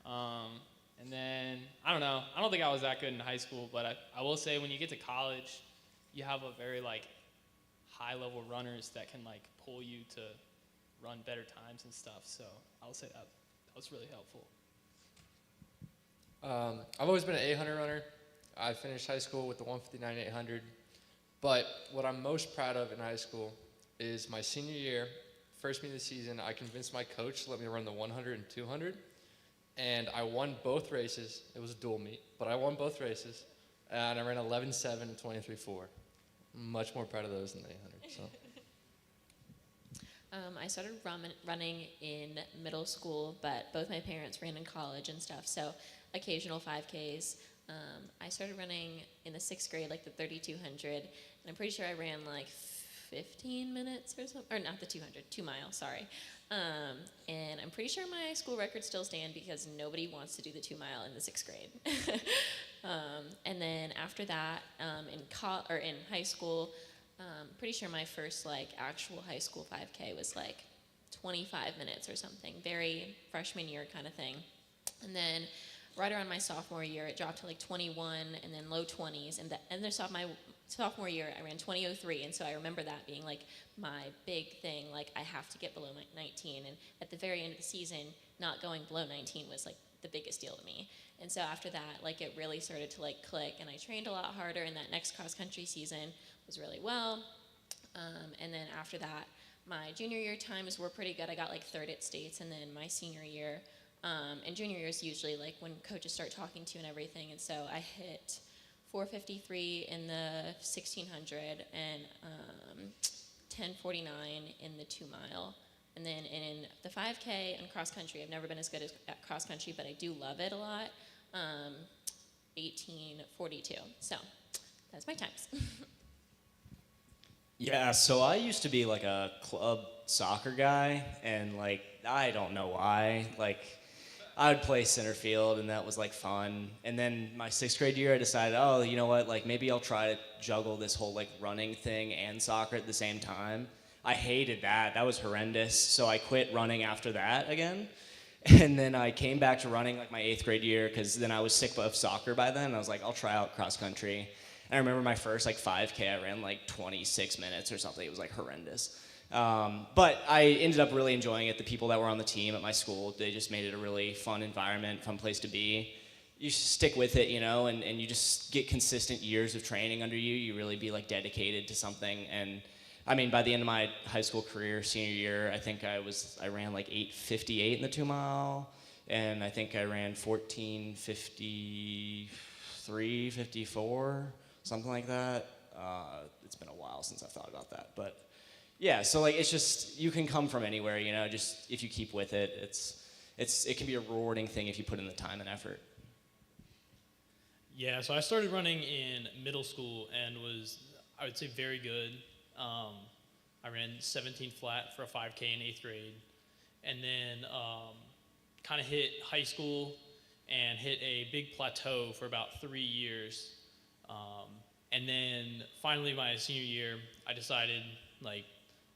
And then, I don't know, I don't think I was that good in high school, but I will say when you get to college, you have a very like high-level runners that can like pull you to run better times and stuff. So I'll say that was really helpful. I've always been an 800 runner. I finished high school with the 159 800. But what I'm most proud of in high school is my senior year, first meet of the season, I convinced my coach to let me run the 100 and 200. And I won both races. It was a dual meet, but I won both races. And I ran 11.7 and 23.4. Much more proud of those than the 800. So. I started running in middle school, but both my parents ran in college and stuff, so occasional 5Ks. I started running in the 6th grade, like the 3,200, and I'm pretty sure I ran like 15 minutes or something, or not the 200, 2 miles, sorry. And I'm pretty sure my school records still stand because nobody wants to do the 2 mile in the 6th grade. And then after that, in high school, pretty sure my first like actual high school 5K was like 25 minutes or something, very freshman year kind of thing. And then right around my sophomore year, it dropped to like 21 and then low 20s. And my sophomore year, I ran 20:03, and so I remember that being like my big thing, like I have to get below 19. And at the very end of the season, not going below 19 was like the biggest deal to me. And so after that, like it really started to like click, and I trained a lot harder, and that next cross country season was really well. And then after that, my junior year times were pretty good. I got like 3rd at states, and then my senior year, and junior year is usually like when coaches start talking to you and everything, and so I hit 4:53 in the 1600 and 10:49 in the 2 mile. And then in the 5K and cross country, I've never been as good at cross country, but I do love it a lot, 18:42. So that's my times. Yeah, so I used to be like a club soccer guy, and like, I don't know why, like, I would play center field, and that was like fun. And then my 6th grade year, I decided, oh, you know what, like maybe I'll try to juggle this whole like running thing and soccer at the same time. I hated that. That was horrendous. So I quit running after that again. And then I came back to running like my 8th grade year, because then I was sick of soccer by then. I was like, I'll try out cross country. And I remember my first like 5K, I ran like 26 minutes or something. It was like horrendous. But I ended up really enjoying it. The people that were on the team at my school, they just made it a really fun environment, fun place to be. You stick with it, you know, and you just get consistent years of training under you. You really be like dedicated to something. And I mean, by the end of my high school career, senior year, I think I ran like 8:58 in the 2 mile. And I think I ran 14:53, 54, something like that. It's been a while since I've thought about that, but yeah, so like it's just, you can come from anywhere, you know, just if you keep with it, it can be a rewarding thing if you put in the time and effort. Yeah, so I started running in middle school and was, I would say, very good. I ran 17 flat for a 5K in 8th grade, and then kind of hit high school and hit a big plateau for about 3 years. And then finally my senior year, I decided like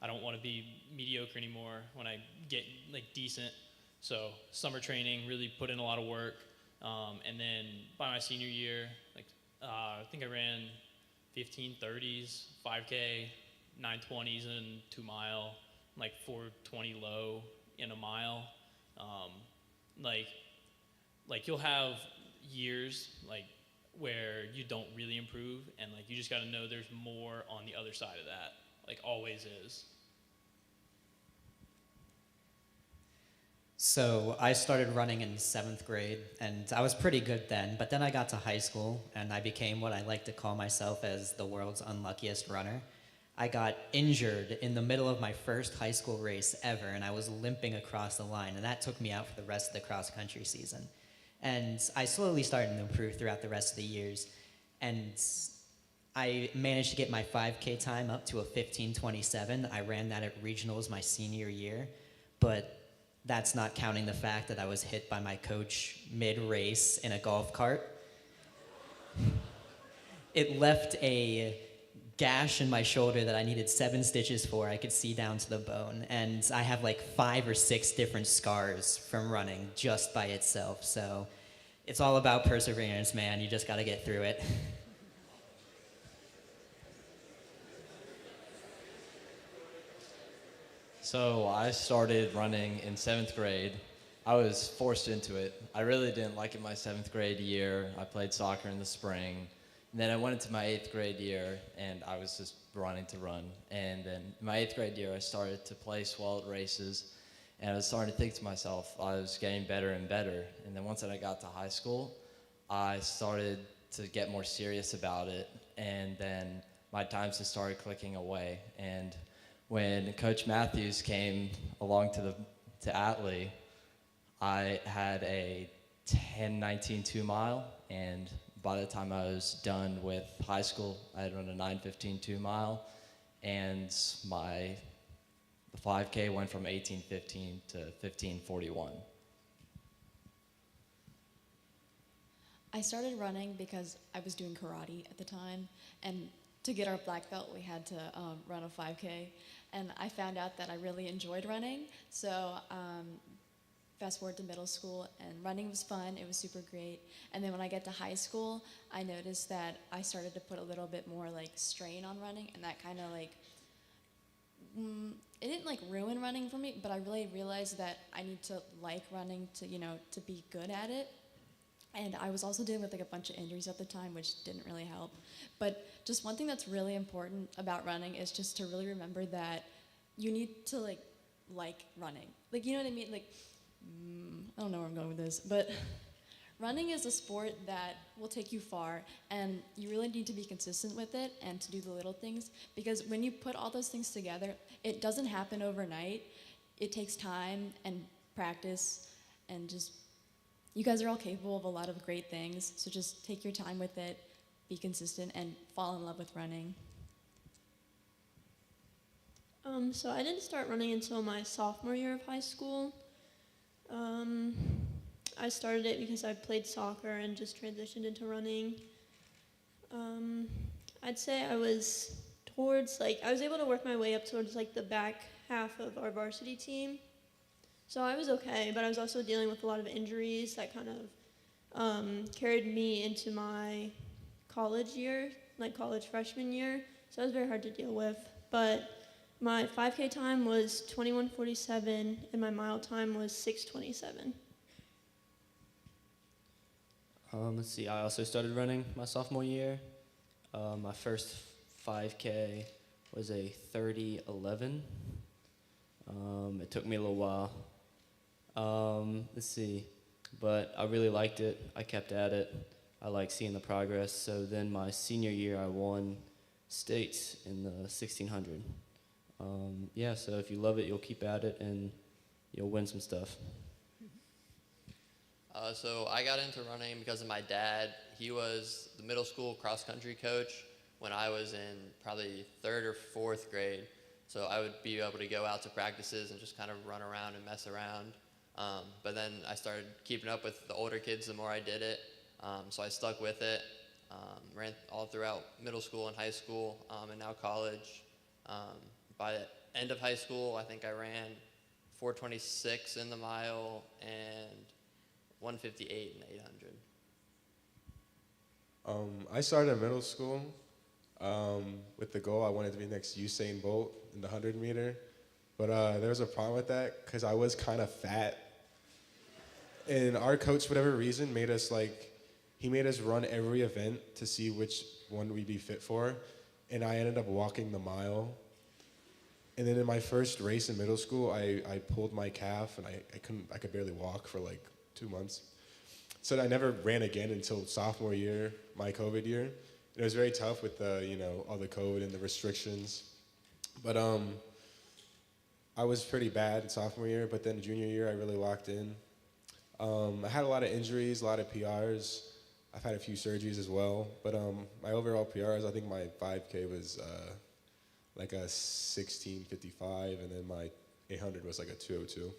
I don't want to be mediocre anymore when I get like decent. So summer training, really put in a lot of work. And then by my senior year, like I think I ran 15:30s, 5K, 9:20s in 2 mile, like 4:20 low in a mile. Like you'll have years like where you don't really improve, and like you just got to know there's more on the other side of that, like always is. So I started running in 7th grade, and I was pretty good then, but then I got to high school, and I became what I like to call myself as the world's unluckiest runner. I got injured in the middle of my first high school race ever, and I was limping across the line, and that took me out for the rest of the cross-country season. And I slowly started to improve throughout the rest of the years, and I managed to get my 5K time up to a 15:27. I ran that at regionals my senior year, but that's not counting the fact that I was hit by my coach mid-race in a golf cart. It left a gash in my shoulder that I needed 7 stitches for. I could see down to the bone. And I have like 5 or 6 different scars from running just by itself. So it's all about perseverance, man. You just got to get through it. So I started running in 7th grade. I was forced into it. I really didn't like it my 7th grade year. I played soccer in the spring. And then I went into my 8th grade year, and I was just running to run. And then in my 8th grade year, I started to place well at races. And I was starting to think to myself, I was getting better and better. And then once I got to high school, I started to get more serious about it. And then my times just started clicking away. And when Coach Matthews came along to Atlee, I had a 10:19 2-mile, and by the time I was done with high school, I had run a 9:15 2-mile, and the 5K went from 18:15 to 15:41. I started running because I was doing karate at the time, and to get our black belt, we had to run a 5K, and I found out that I really enjoyed running. So fast forward to middle school, and running was fun. It was super great. And then when I get to high school, I noticed that I started to put a little bit more like strain on running, and that kind of like it didn't like ruin running for me, but I really realized that I need to like running to to be good at it. And I was also dealing with like a bunch of injuries at the time, which didn't really help. But just one thing that's really important about running is just to really remember that you need to like running. Like, you know what I mean? Like, I don't know where I'm going with this, but running is a sport that will take you far, and you really need to be consistent with it and to do the little things, because when you put all those things together, it doesn't happen overnight. It takes time and practice, and just you guys are all capable of a lot of great things, so just take your time with it, be consistent, and fall in love with running. So I didn't start running until my sophomore year of high school. I started it because I played soccer and just transitioned into running. I'd say I was able to work my way up towards the back half of our varsity team. So I was okay, but I was also dealing with a lot of injuries that kind of carried me into my college year, college freshman year. So it was very hard to deal with. But my 5K time was 21:47, and my mile time was 6:27. Let's see, I also started running my sophomore year. My first 5K was a 30:11. It took me a little while. Let's see, but I really liked it. I kept at it. I like seeing the progress. So then my senior year, I won states in the 1600. Yeah, so if you love it, you'll keep at it and you'll win some stuff. So I got into running because of my dad. He was the middle school cross-country coach when I was in probably 3rd or 4th grade. So I would be able to go out to practices and just kind of run around and mess around. But then I started keeping up with the older kids the more I did it. So I stuck with it, ran all throughout middle school and high school, and now college. By the end of high school, I think I ran 4:26 in the mile and 1:58 in the 800. I started in middle school with the goal I wanted to be next Usain Bolt in the 100 meter. But there was a problem with that because I was kind of fat. And our coach, for whatever reason, made us run every event to see which one we'd be fit for. And I ended up walking the mile. And then in my first race in middle school, I pulled my calf and I could barely walk for 2 months. So I never ran again until sophomore year, my COVID year. And it was very tough with all the COVID and the restrictions. But I was pretty bad in sophomore year, but then junior year I really locked in. I had a lot of injuries, a lot of PRs. I've had a few surgeries as well, but my overall PRs, I think my 5K was like a 16:55, and then my 800 was like a 2:02.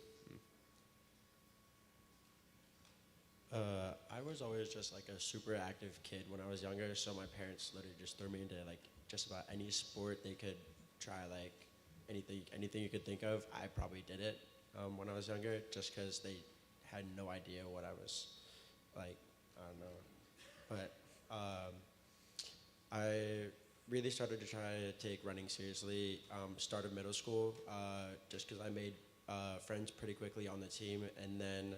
I was always just like a super active kid when I was younger, so my parents literally just threw me into like just about any sport they could try, like anything you could think of. I probably did it when I was younger, just because they had no idea what I was like. I don't know, but I really started to try to take running seriously. Started middle school, just because I made friends pretty quickly on the team, and then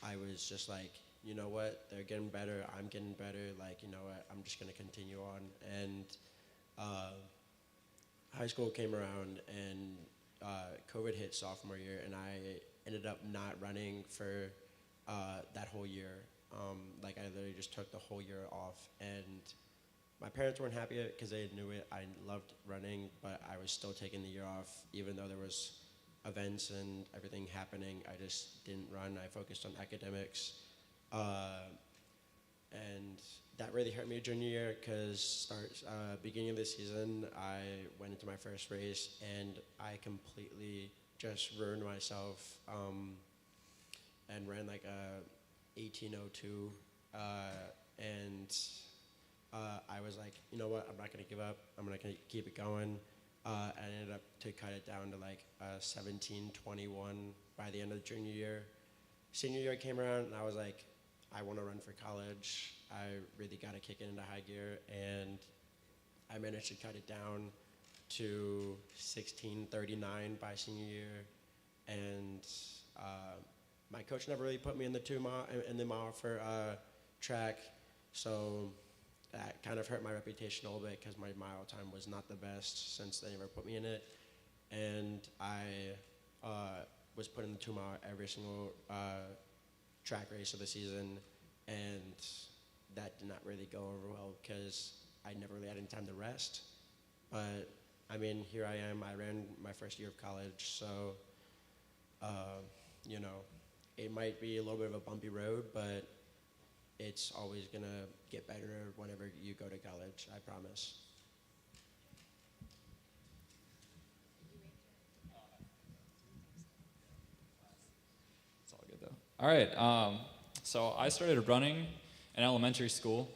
I was just like, you know what, they're getting better, I'm getting better, like, you know what, I'm just gonna continue on. And high school came around, and COVID hit sophomore year, and I ended up not running for that whole year. Like, I literally just took the whole year off, and my parents weren't happy because they knew it. I loved running, but I was still taking the year off, even though there was events and everything happening. I just didn't run. I focused on academics. And that really hurt me junior year, because beginning of the season, I went into my first race and I completely just ruined myself and ran like a 18:02, and I was like, you know what, I'm not gonna give up. I'm gonna keep it going. I ended up to cut it down to like 17:21 by the end of the junior year. Senior year came around, and I was like, I want to run for college. I really got to kick it into high gear, and I managed to cut it down to 16:39 by senior year. And my coach never really put me in the mile for track, so that kind of hurt my reputation a little bit, because my mile time was not the best since they never put me in it. And I was put in the 2 mile every single track race of the season, and that did not really go over well because I never really had any time to rest. But I mean, here I am. I ran my first year of college, so you know, it might be a little bit of a bumpy road, but it's always gonna get better whenever you go to college, I promise. It's all good though. All right, so I started running in elementary school.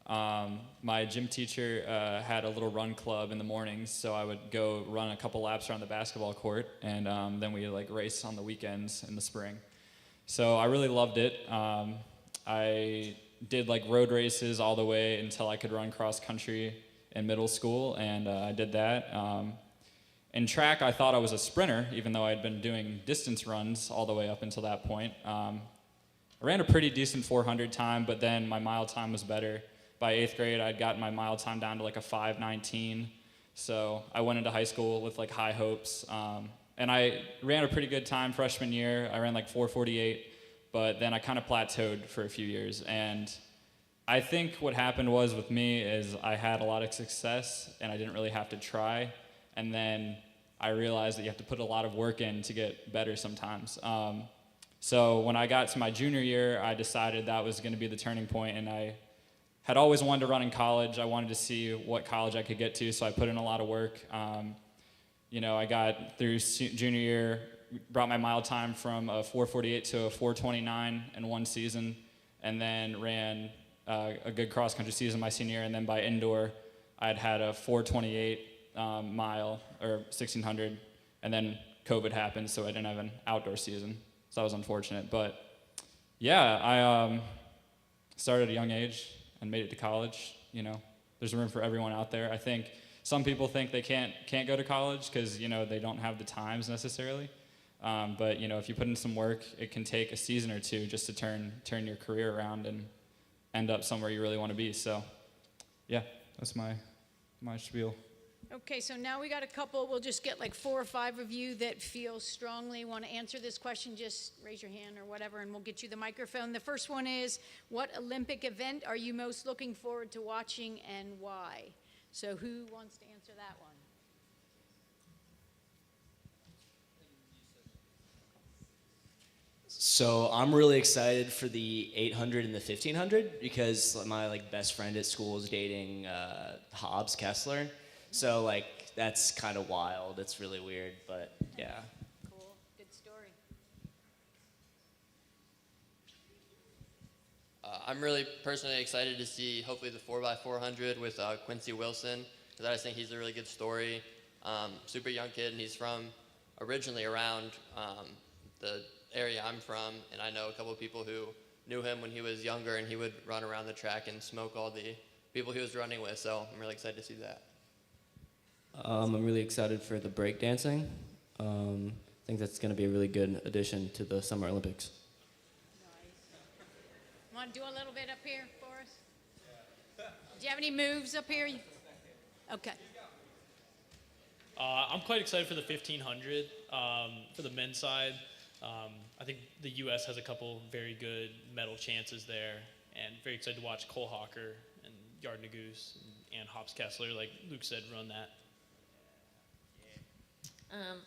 My gym teacher had a little run club in the mornings, so I would go run a couple laps around the basketball court, and then we like race on the weekends in the spring. So I really loved it. I did like road races all the way until I could run cross country in middle school, and I did that. In track, I thought I was a sprinter, even though I had been doing distance runs all the way up until that point. I ran a pretty decent 400 time, but then my mile time was better. By 8th grade, I'd gotten my mile time down to like a 5:19. So I went into high school with like high hopes. And I ran a pretty good time freshman year. I ran like 4:48, but then I kind of plateaued for a few years. And I think what happened was with me is I had a lot of success and I didn't really have to try. And then I realized that you have to put a lot of work in to get better sometimes. So when I got to my junior year, I decided that was going to be the turning point, and I had always wanted to run in college. I wanted to see what college I could get to, so I put in a lot of work. You know, I got through junior year, brought my mile time from a 4:48 to a 4:29 in one season, and then ran a good cross country season my senior year, and then by indoor, I'd had a 4:28 mile, or 1600, and then COVID happened, so I didn't have an outdoor season. So that was unfortunate. But yeah, I started at a young age and made it to college. You know, there's room for everyone out there. I think some people think they can't go to college because, you know, they don't have the times necessarily. But, you know, if you put in some work, it can take a season or two just to turn your career around and end up somewhere you really want to be. So, yeah, that's my spiel. Okay, so now we got a couple, we'll just get like 4 or 5 of you that feel strongly want to answer this question. Just raise your hand or whatever, and we'll get you the microphone. The first one is, what Olympic event are you most looking forward to watching and why? So who wants to answer that one? So I'm really excited for the 800 and the 1500 because my like best friend at school is dating Hobbs Kessler. So like that's kind of wild. It's really weird, but yeah. Cool, good story. I'm really personally excited to see hopefully the 4x400 with Quincy Wilson, because I just think he's a really good story. Super young kid, and he's from originally around the area I'm from, and I know a couple of people who knew him when he was younger, and he would run around the track and smoke all the people he was running with, so I'm really excited to see that. I'm really excited for the breakdancing. I think that's going to be a really good addition to the Summer Olympics. Want to do a little bit up here for us? Do you have any moves up here? Okay. I'm quite excited for the 1500 for the men's side. I think the U.S. has a couple very good medal chances there, and very excited to watch Cole Hawker and Yard Nagoose and Hobbs Kessler, like Luke said, run that.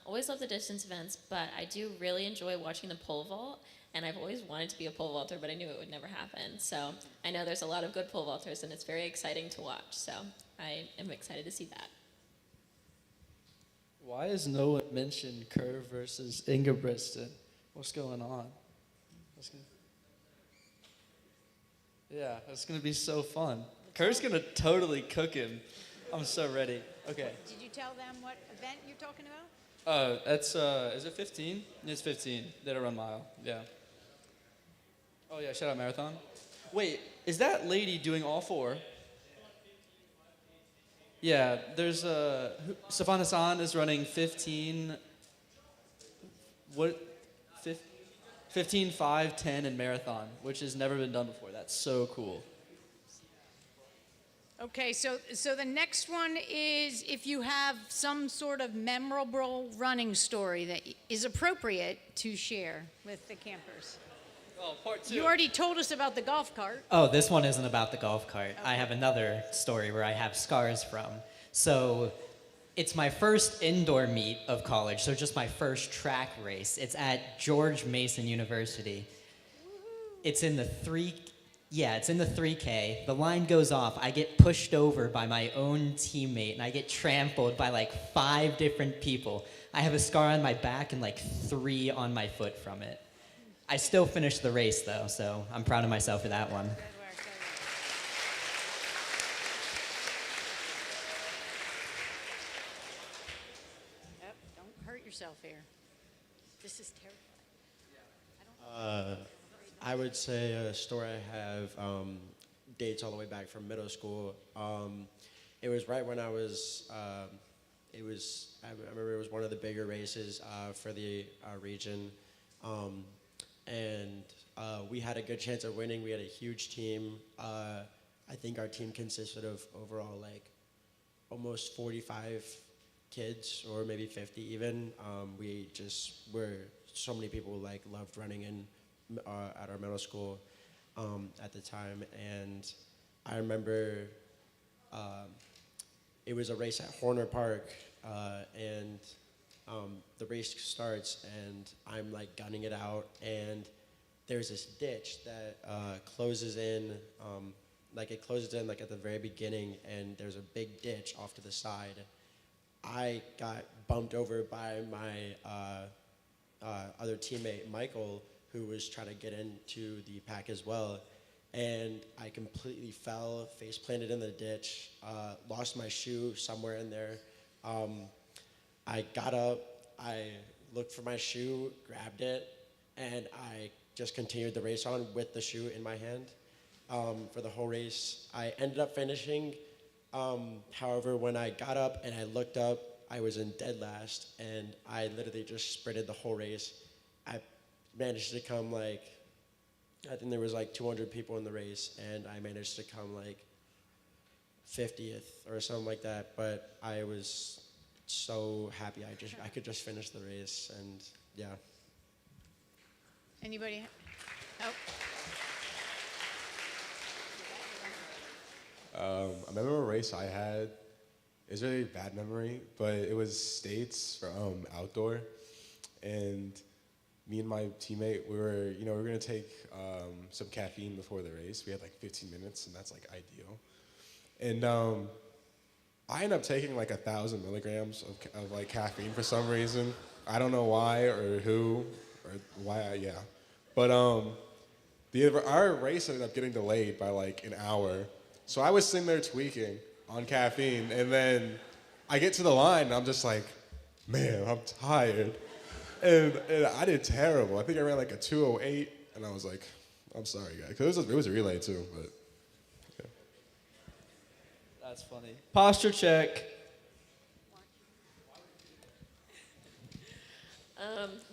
Always love the distance events, but I do really enjoy watching the pole vault, and I've always wanted to be a pole vaulter, but I knew it would never happen. So I know there's a lot of good pole vaulters, and it's very exciting to watch. So I am excited to see that. Why has no one mentioned Kerr versus Ingebrigtsen? What's going on? Yeah, it's going to be so fun. Kerr's going to totally cook him. I'm so ready. Okay. Did you tell them what event you're talking about? That's, is it 15? It's 15. They don't run mile. Yeah. Oh, yeah, shout out marathon. Wait, is that lady doing all four? Yeah, there's Safan Hassan is running 15, 5, 10, and marathon, which has never been done before. That's so cool. Okay, so the next one is if you have some sort of memorable running story that is appropriate to share with the campers. Oh, part 2. You already told us about the golf cart. Oh, this one isn't about the golf cart. I have another story where I have scars from. So it's my first indoor meet of college, so just my first track race. It's at George Mason University. It's in the 3K. The line goes off. I get pushed over by my own teammate, and I get trampled by like 5 different people. I have a scar on my back and like 3 on my foot from it. I still finished the race, though, so I'm proud of myself for that one. Yep, don't hurt yourself here. This is terrifying. I would say a story I have dates all the way back from middle school. It was right when I was, I remember it was one of the bigger races for the region. And we had a good chance of winning. We had a huge team. I think our team consisted of overall like almost 45 kids, or maybe 50 even. We just were, so many people like loved running at our middle school at the time. And I remember it was a race at Horner Park, and the race starts, and I'm like gunning it out, and there's this ditch that closes in, like at the very beginning, and there's a big ditch off to the side. I got bumped over by my other teammate, Michael, who was trying to get into the pack as well, and I completely fell, face planted in the ditch, lost my shoe somewhere in there. I got up, I looked for my shoe, grabbed it, and I just continued the race on with the shoe in my hand for the whole race. I ended up finishing. However, when I got up and I looked up, I was in dead last, and I literally just sprinted the whole race. I managed to come I think there was like 200 people in the race, and I managed to come like 50th or something like that, but I was so happy I could just finish the race, and yeah. Anybody? Oh. A memorable race I had is really a bad memory, but it was states for outdoor, and me and my teammate, we were gonna take some caffeine before the race. We had like 15 minutes, and that's like ideal. And I ended up taking like 1,000 milligrams of like caffeine for some reason. I don't know why or who or why. But Our race ended up getting delayed by like an hour. So I was sitting there tweaking on caffeine, and then I get to the line, and I'm just like, man, I'm tired. And I did terrible. I think I ran like a 2:08, and I was like, I'm sorry, guys. Because it was a relay, too. But yeah. That's funny. Posture check.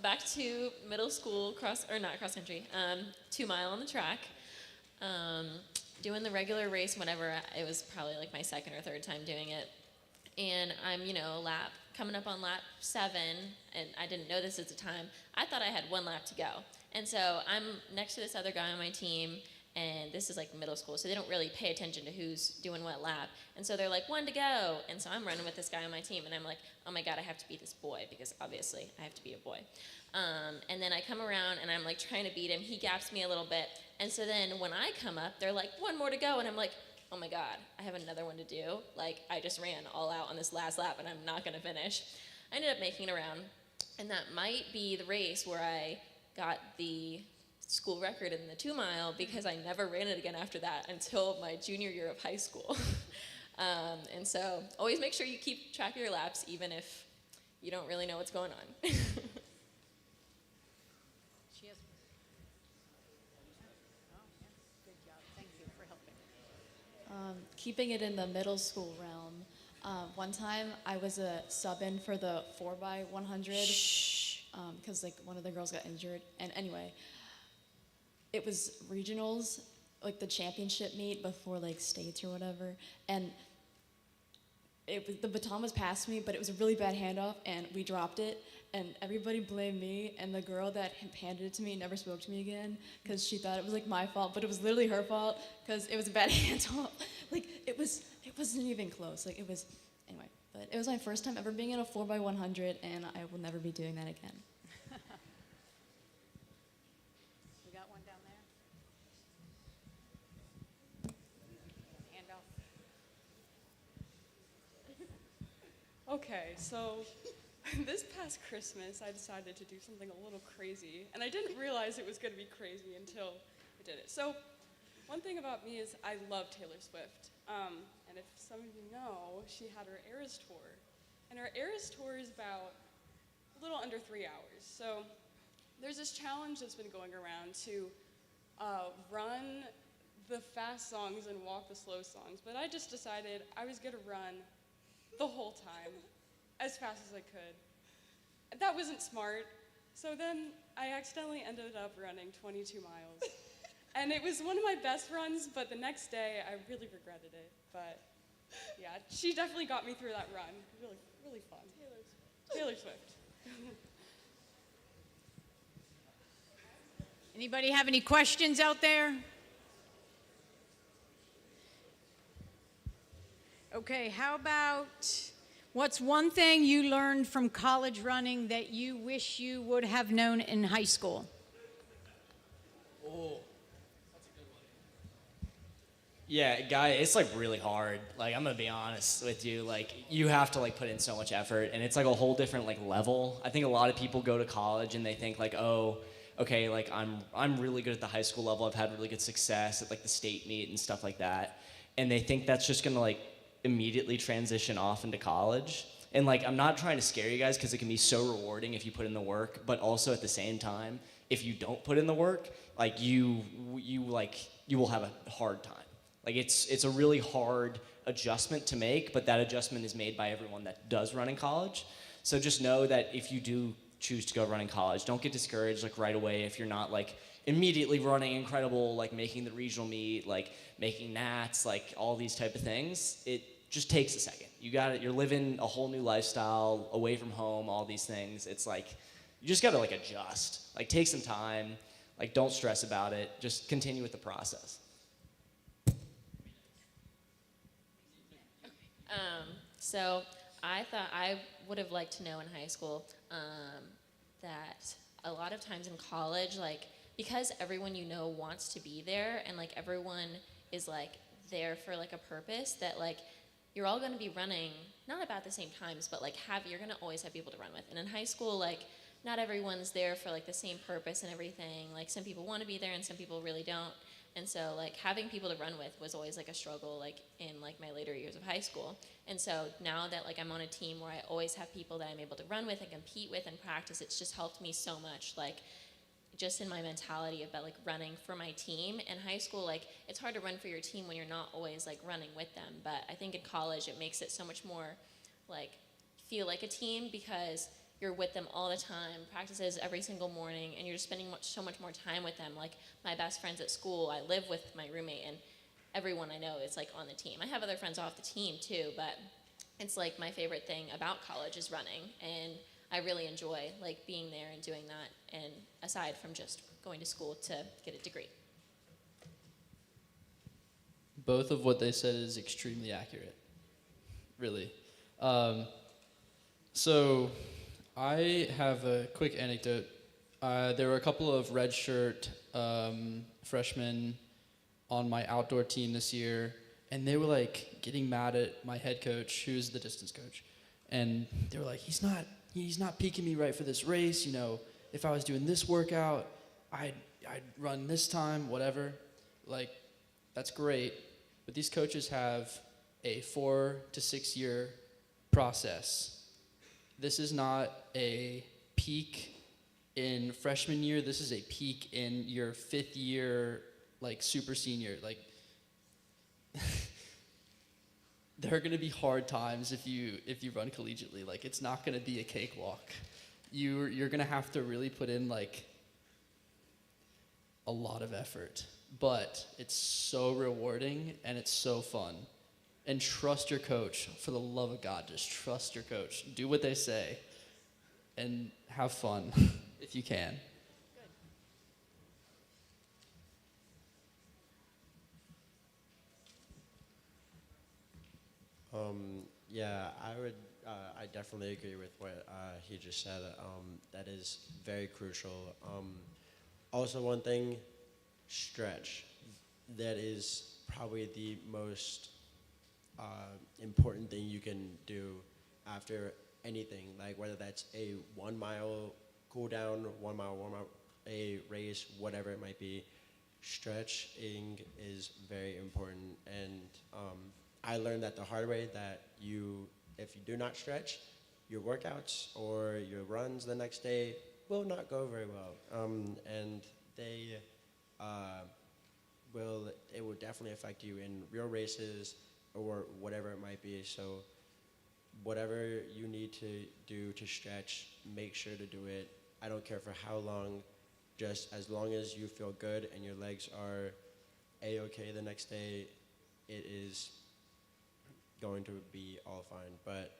Back to middle school not cross country, 2 mile on the track. Doing the regular race whenever it was probably like my second or third time doing it. And I'm, coming up on lap 7, and I didn't know this at the time. I thought I had 1 lap to go. And so I'm next to this other guy on my team, and this is like middle school, so they don't really pay attention to who's doing what lap. And so they're like, 1 to go. And so I'm running with this guy on my team, and I'm like, oh my God, I have to beat this boy, because obviously I have to beat a boy. And then I come around, and I'm like trying to beat him. He gaps me a little bit. And so then when I come up, they're like, 1 more to go. And I'm like, oh my God, I have another one to do. Like, I just ran all out on this last lap, and I'm not going to finish. I ended up making it around. And that might be the race where I got the school record in the 2 mile, because I never ran it again after that until my junior year of high school. And so always make sure you keep track of your laps, even if you don't really know what's going on. Keeping it in the middle school realm, one time I was a sub-in for the 4x100 because like one of the girls got injured. And anyway, it was regionals, like the championship meet before like states or whatever. And the baton was passed me, but it was a really bad handoff, and we dropped it. And everybody blamed me, and the girl that handed it to me never spoke to me again because she thought it was like my fault, but it was literally her fault because it was a bad handoff. Like it wasn't even close. Like it was, anyway. But it was my first time ever being in a 4x100, and I will never be doing that again. We got one down there. Handoff. Okay, so this past Christmas, I decided to do something a little crazy, and I didn't realize it was going to be crazy until I did it. So, one thing about me is I love Taylor Swift, and if some of you know, she had her Eras Tour, and her Eras Tour is about a little under 3 hours. So, there's this challenge that's been going around to run the fast songs and walk the slow songs, but I just decided I was going to run the whole time, as fast as I could. That wasn't smart, so then I accidentally ended up running 22 miles. And it was one of my best runs, but the next day I really regretted it. But yeah, she definitely got me through that run. Really, really fun. Taylor Swift. Anybody have any questions out there? Okay, how about what's one thing you learned from college running that you wish you would have known in high school? Oh, that's a good one. Yeah, guy, it's like really hard. Like I'm gonna be honest with you. Like you have to like put in so much effort, and it's like a whole different like level. I think a lot of people go to college and they think like, oh, okay, like I'm really good at the high school level. I've had really good success at like the state meet and stuff like that, and they think that's just gonna like immediately transition off into college. And like I'm not trying to scare you guys because it can be so rewarding if you put in the work, but also at the same time, if you don't put in the work, like you will have a hard time. Like it's a really hard adjustment to make, but that adjustment is made by everyone that does run in college. So just know that if you do choose to go run in college, don't get discouraged like right away if you're not like immediately running incredible, like making the regional meet, like making nats, like all these type of things. It just takes a second. You're living a whole new lifestyle, away from home, all these things. It's like, you just gotta like adjust. Like take some time, like don't stress about it, just continue with the process. So I thought I would have liked to know in high school that a lot of times in college, like, because everyone you know wants to be there and like everyone is like there for like a purpose, that like you're all going to be running not about the same times, but like you're going to always have people to run with. And in high school, like not everyone's there for like the same purpose and everything. Like some people want to be there and some people really don't. And so like having people to run with was always like a struggle like in like my later years of high school. And so now that like I'm on a team where I always have people that I'm able to run with and compete with and practice, it's just helped me so much, like just in my mentality about like running for my team. In high school, like it's hard to run for your team when you're not always like running with them. But I think in college it makes it so much more like feel like a team because you're with them all the time, practices every single morning, and you're just spending so much more time with them. Like my best friends at school, I live with my roommate, and everyone I know is like on the team. I have other friends off the team too, but it's like my favorite thing about college is running, and I really enjoy like being there and doing that, and aside from just going to school to get a degree. Both of what they said is extremely accurate, really. So I have a quick anecdote. There were a couple of redshirt freshmen on my outdoor team this year, and they were like getting mad at my head coach, who's the distance coach, and they were like, he's not peaking me right for this race. You know, if I was doing this workout, I'd run this time, whatever. Like, that's great, but these coaches have a 4 to 6 year process. This is not a peak in freshman year. This is a peak in your 5th year, like super senior. Like, there are going to be hard times if you run collegiately. Like, it's not going to be a cakewalk. You're going to have to really put in like a lot of effort, but it's so rewarding and it's so fun. And trust your coach. For the love of God, just trust your coach. Do what they say and have fun if you can. Yeah, I definitely agree with what he just said. That is very crucial. Also, one thing, stretch. That is probably the most important thing you can do after anything, like whether that's a 1 mile cool down, 1 mile warm up, a race, whatever it might be. Stretching is very important, and I learned that the hard way, that if you do not stretch, your workouts or your runs the next day will not go very well, and it will definitely affect you in real races or whatever it might be. So whatever you need to do to stretch, make sure to do it. I don't care for how long, just as long as you feel good and your legs are a-okay the next day, it is going to be all fine. But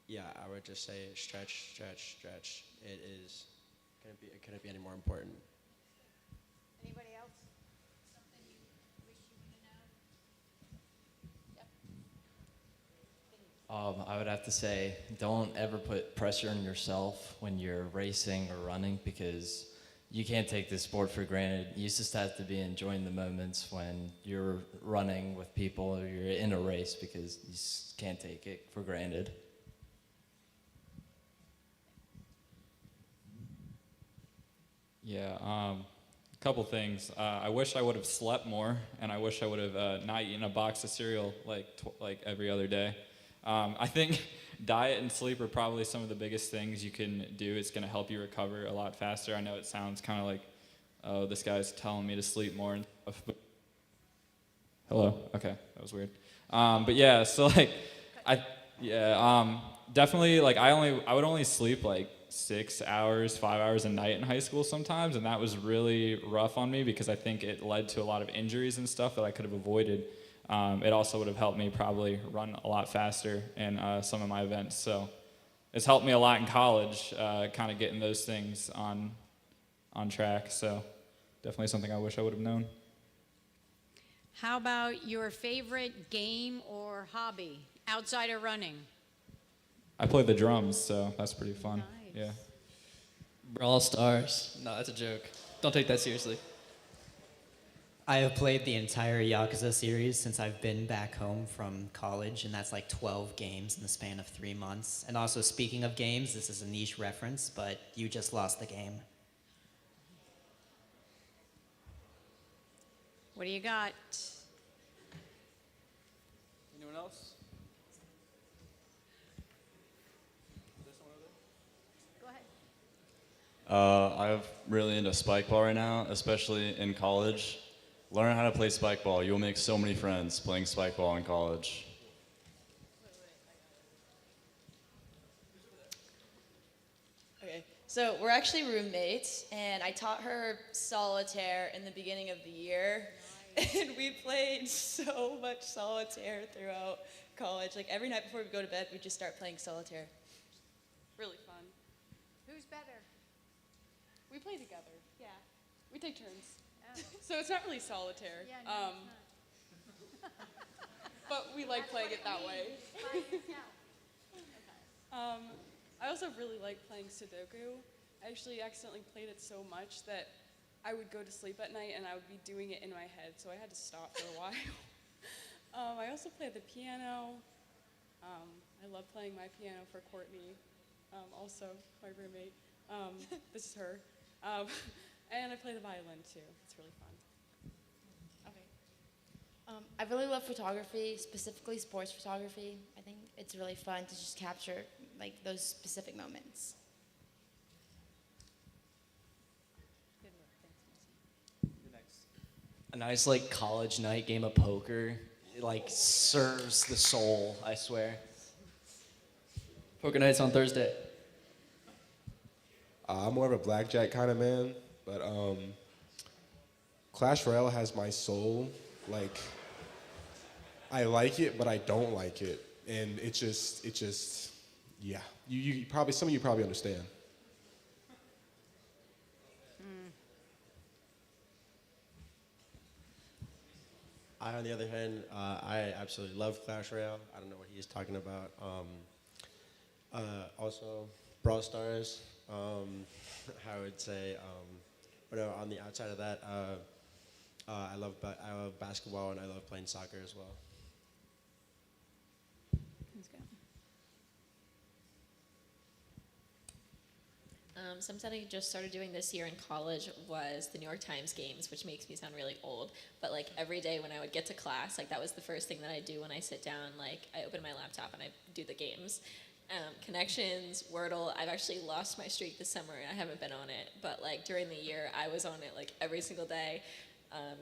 yeah, I would just say stretch, stretch, stretch. It couldn't be any more important. Anybody else? I would have to say, don't ever put pressure on yourself when you're racing or running, because you can't take this sport for granted. You just have to be enjoying the moments when you're running with people or you're in a race, because you just can't take it for granted. Yeah, a couple things. I wish I would have slept more, and I wish I would have not eaten a box of cereal like every other day. I think diet and sleep are probably some of the biggest things you can do. It's going to help you recover a lot faster. I know it sounds kind of like, oh, this guy's telling me to sleep more and stuff. But hello? Okay, that was weird. But yeah, so like, definitely like I would only sleep like 6 hours, 5 hours a night in high school sometimes, and that was really rough on me because I think it led to a lot of injuries and stuff that I could have avoided. It also would have helped me probably run a lot faster in some of my events. So it's helped me a lot in college, kind of getting those things on track. So definitely something I wish I would have known. How about your favorite game or hobby outside of running? I play the drums, so that's pretty fun. Nice. Yeah. Brawl Stars. No, that's a joke. Don't take that seriously. I have played the entire Yakuza series since I've been back home from college, and that's like 12 games in the span of 3 months. And also, speaking of games, this is a niche reference, but you just lost the game. What do you got? Anyone else? Go ahead. I'm really into spike ball right now, especially in college. Learn how to play spike ball. You'll make so many friends playing spike ball in college. Okay, so we're actually roommates, and I taught her solitaire in the beginning of the year, and we played so much solitaire throughout college. Like every night before we go to bed, we just start playing solitaire. Really fun. Who's better? We play together. Yeah. We take turns. So it's not really solitaire. Yeah, no, But we like playing it that way. I also really like playing Sudoku. I actually accidentally played it so much that I would go to sleep at night and I would be doing it in my head, so I had to stop for a while. I also play the piano. I love playing my piano for Courtney, also my roommate. This is her. And I play the violin too. It's really fun. Okay. I really love photography, specifically sports photography. I think it's really fun to just capture like those specific moments. A nice like college night game of poker, it like serves the soul, I swear. Poker nights on Thursday. I'm more of a blackjack kind of man, but Clash Royale has my soul. Like, I like it, but I don't like it, and it just, yeah. You probably, some of you probably understand. I, on the other hand, I absolutely love Clash Royale. I don't know what he's talking about. Also, Brawl Stars. I would say, but no, on the outside of that, I love basketball and I love playing soccer as well. Something I just started doing this year in college was the New York Times games, which makes me sound really old. But like every day when I would get to class, like that was the first thing that I do when I sit down. Like I open my laptop and I do the games. Connections, Wordle. I've actually lost my streak this summer and I haven't been on it. But like during the year, I was on it like every single day.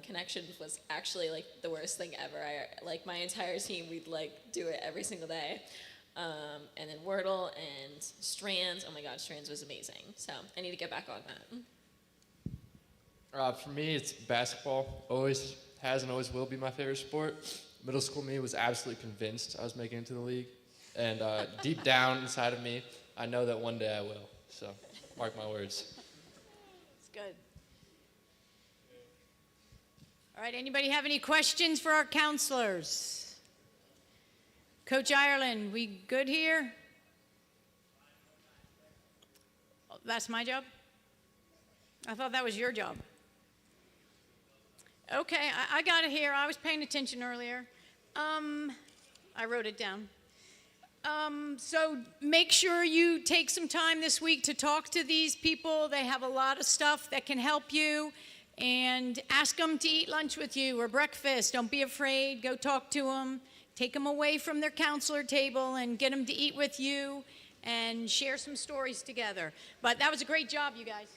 Connections was actually like the worst thing ever. Like my entire team, we'd like do it every single day. And then Wordle and Strands. Oh my God, Strands was amazing. So I need to get back on that. For me, it's basketball. Always has and always will be my favorite sport. Middle school me was absolutely convinced I was making it to the league. And deep down inside of me, I know that one day I will. So mark my words. It's good. All right, anybody have any questions for our counselors? Coach Ireland, we good here? Oh, that's my job? I thought that was your job. Okay, I got it here. I was paying attention earlier. I wrote it down. So make sure you take some time this week to talk to these people. They have a lot of stuff that can help you. And ask them to eat lunch with you or breakfast. Don't be afraid. Go talk to them. Take them away from their counselor table and get them to eat with you and share some stories together. But that was a great job, you guys.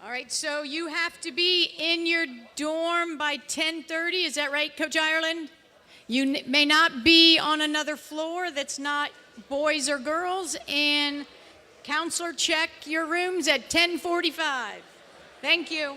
All right, so you have to be in your dorm by 10:30. Is that right, Coach Ireland? You may not be on another floor that's not boys or girls, and counselor check your rooms at 10:45. Thank you.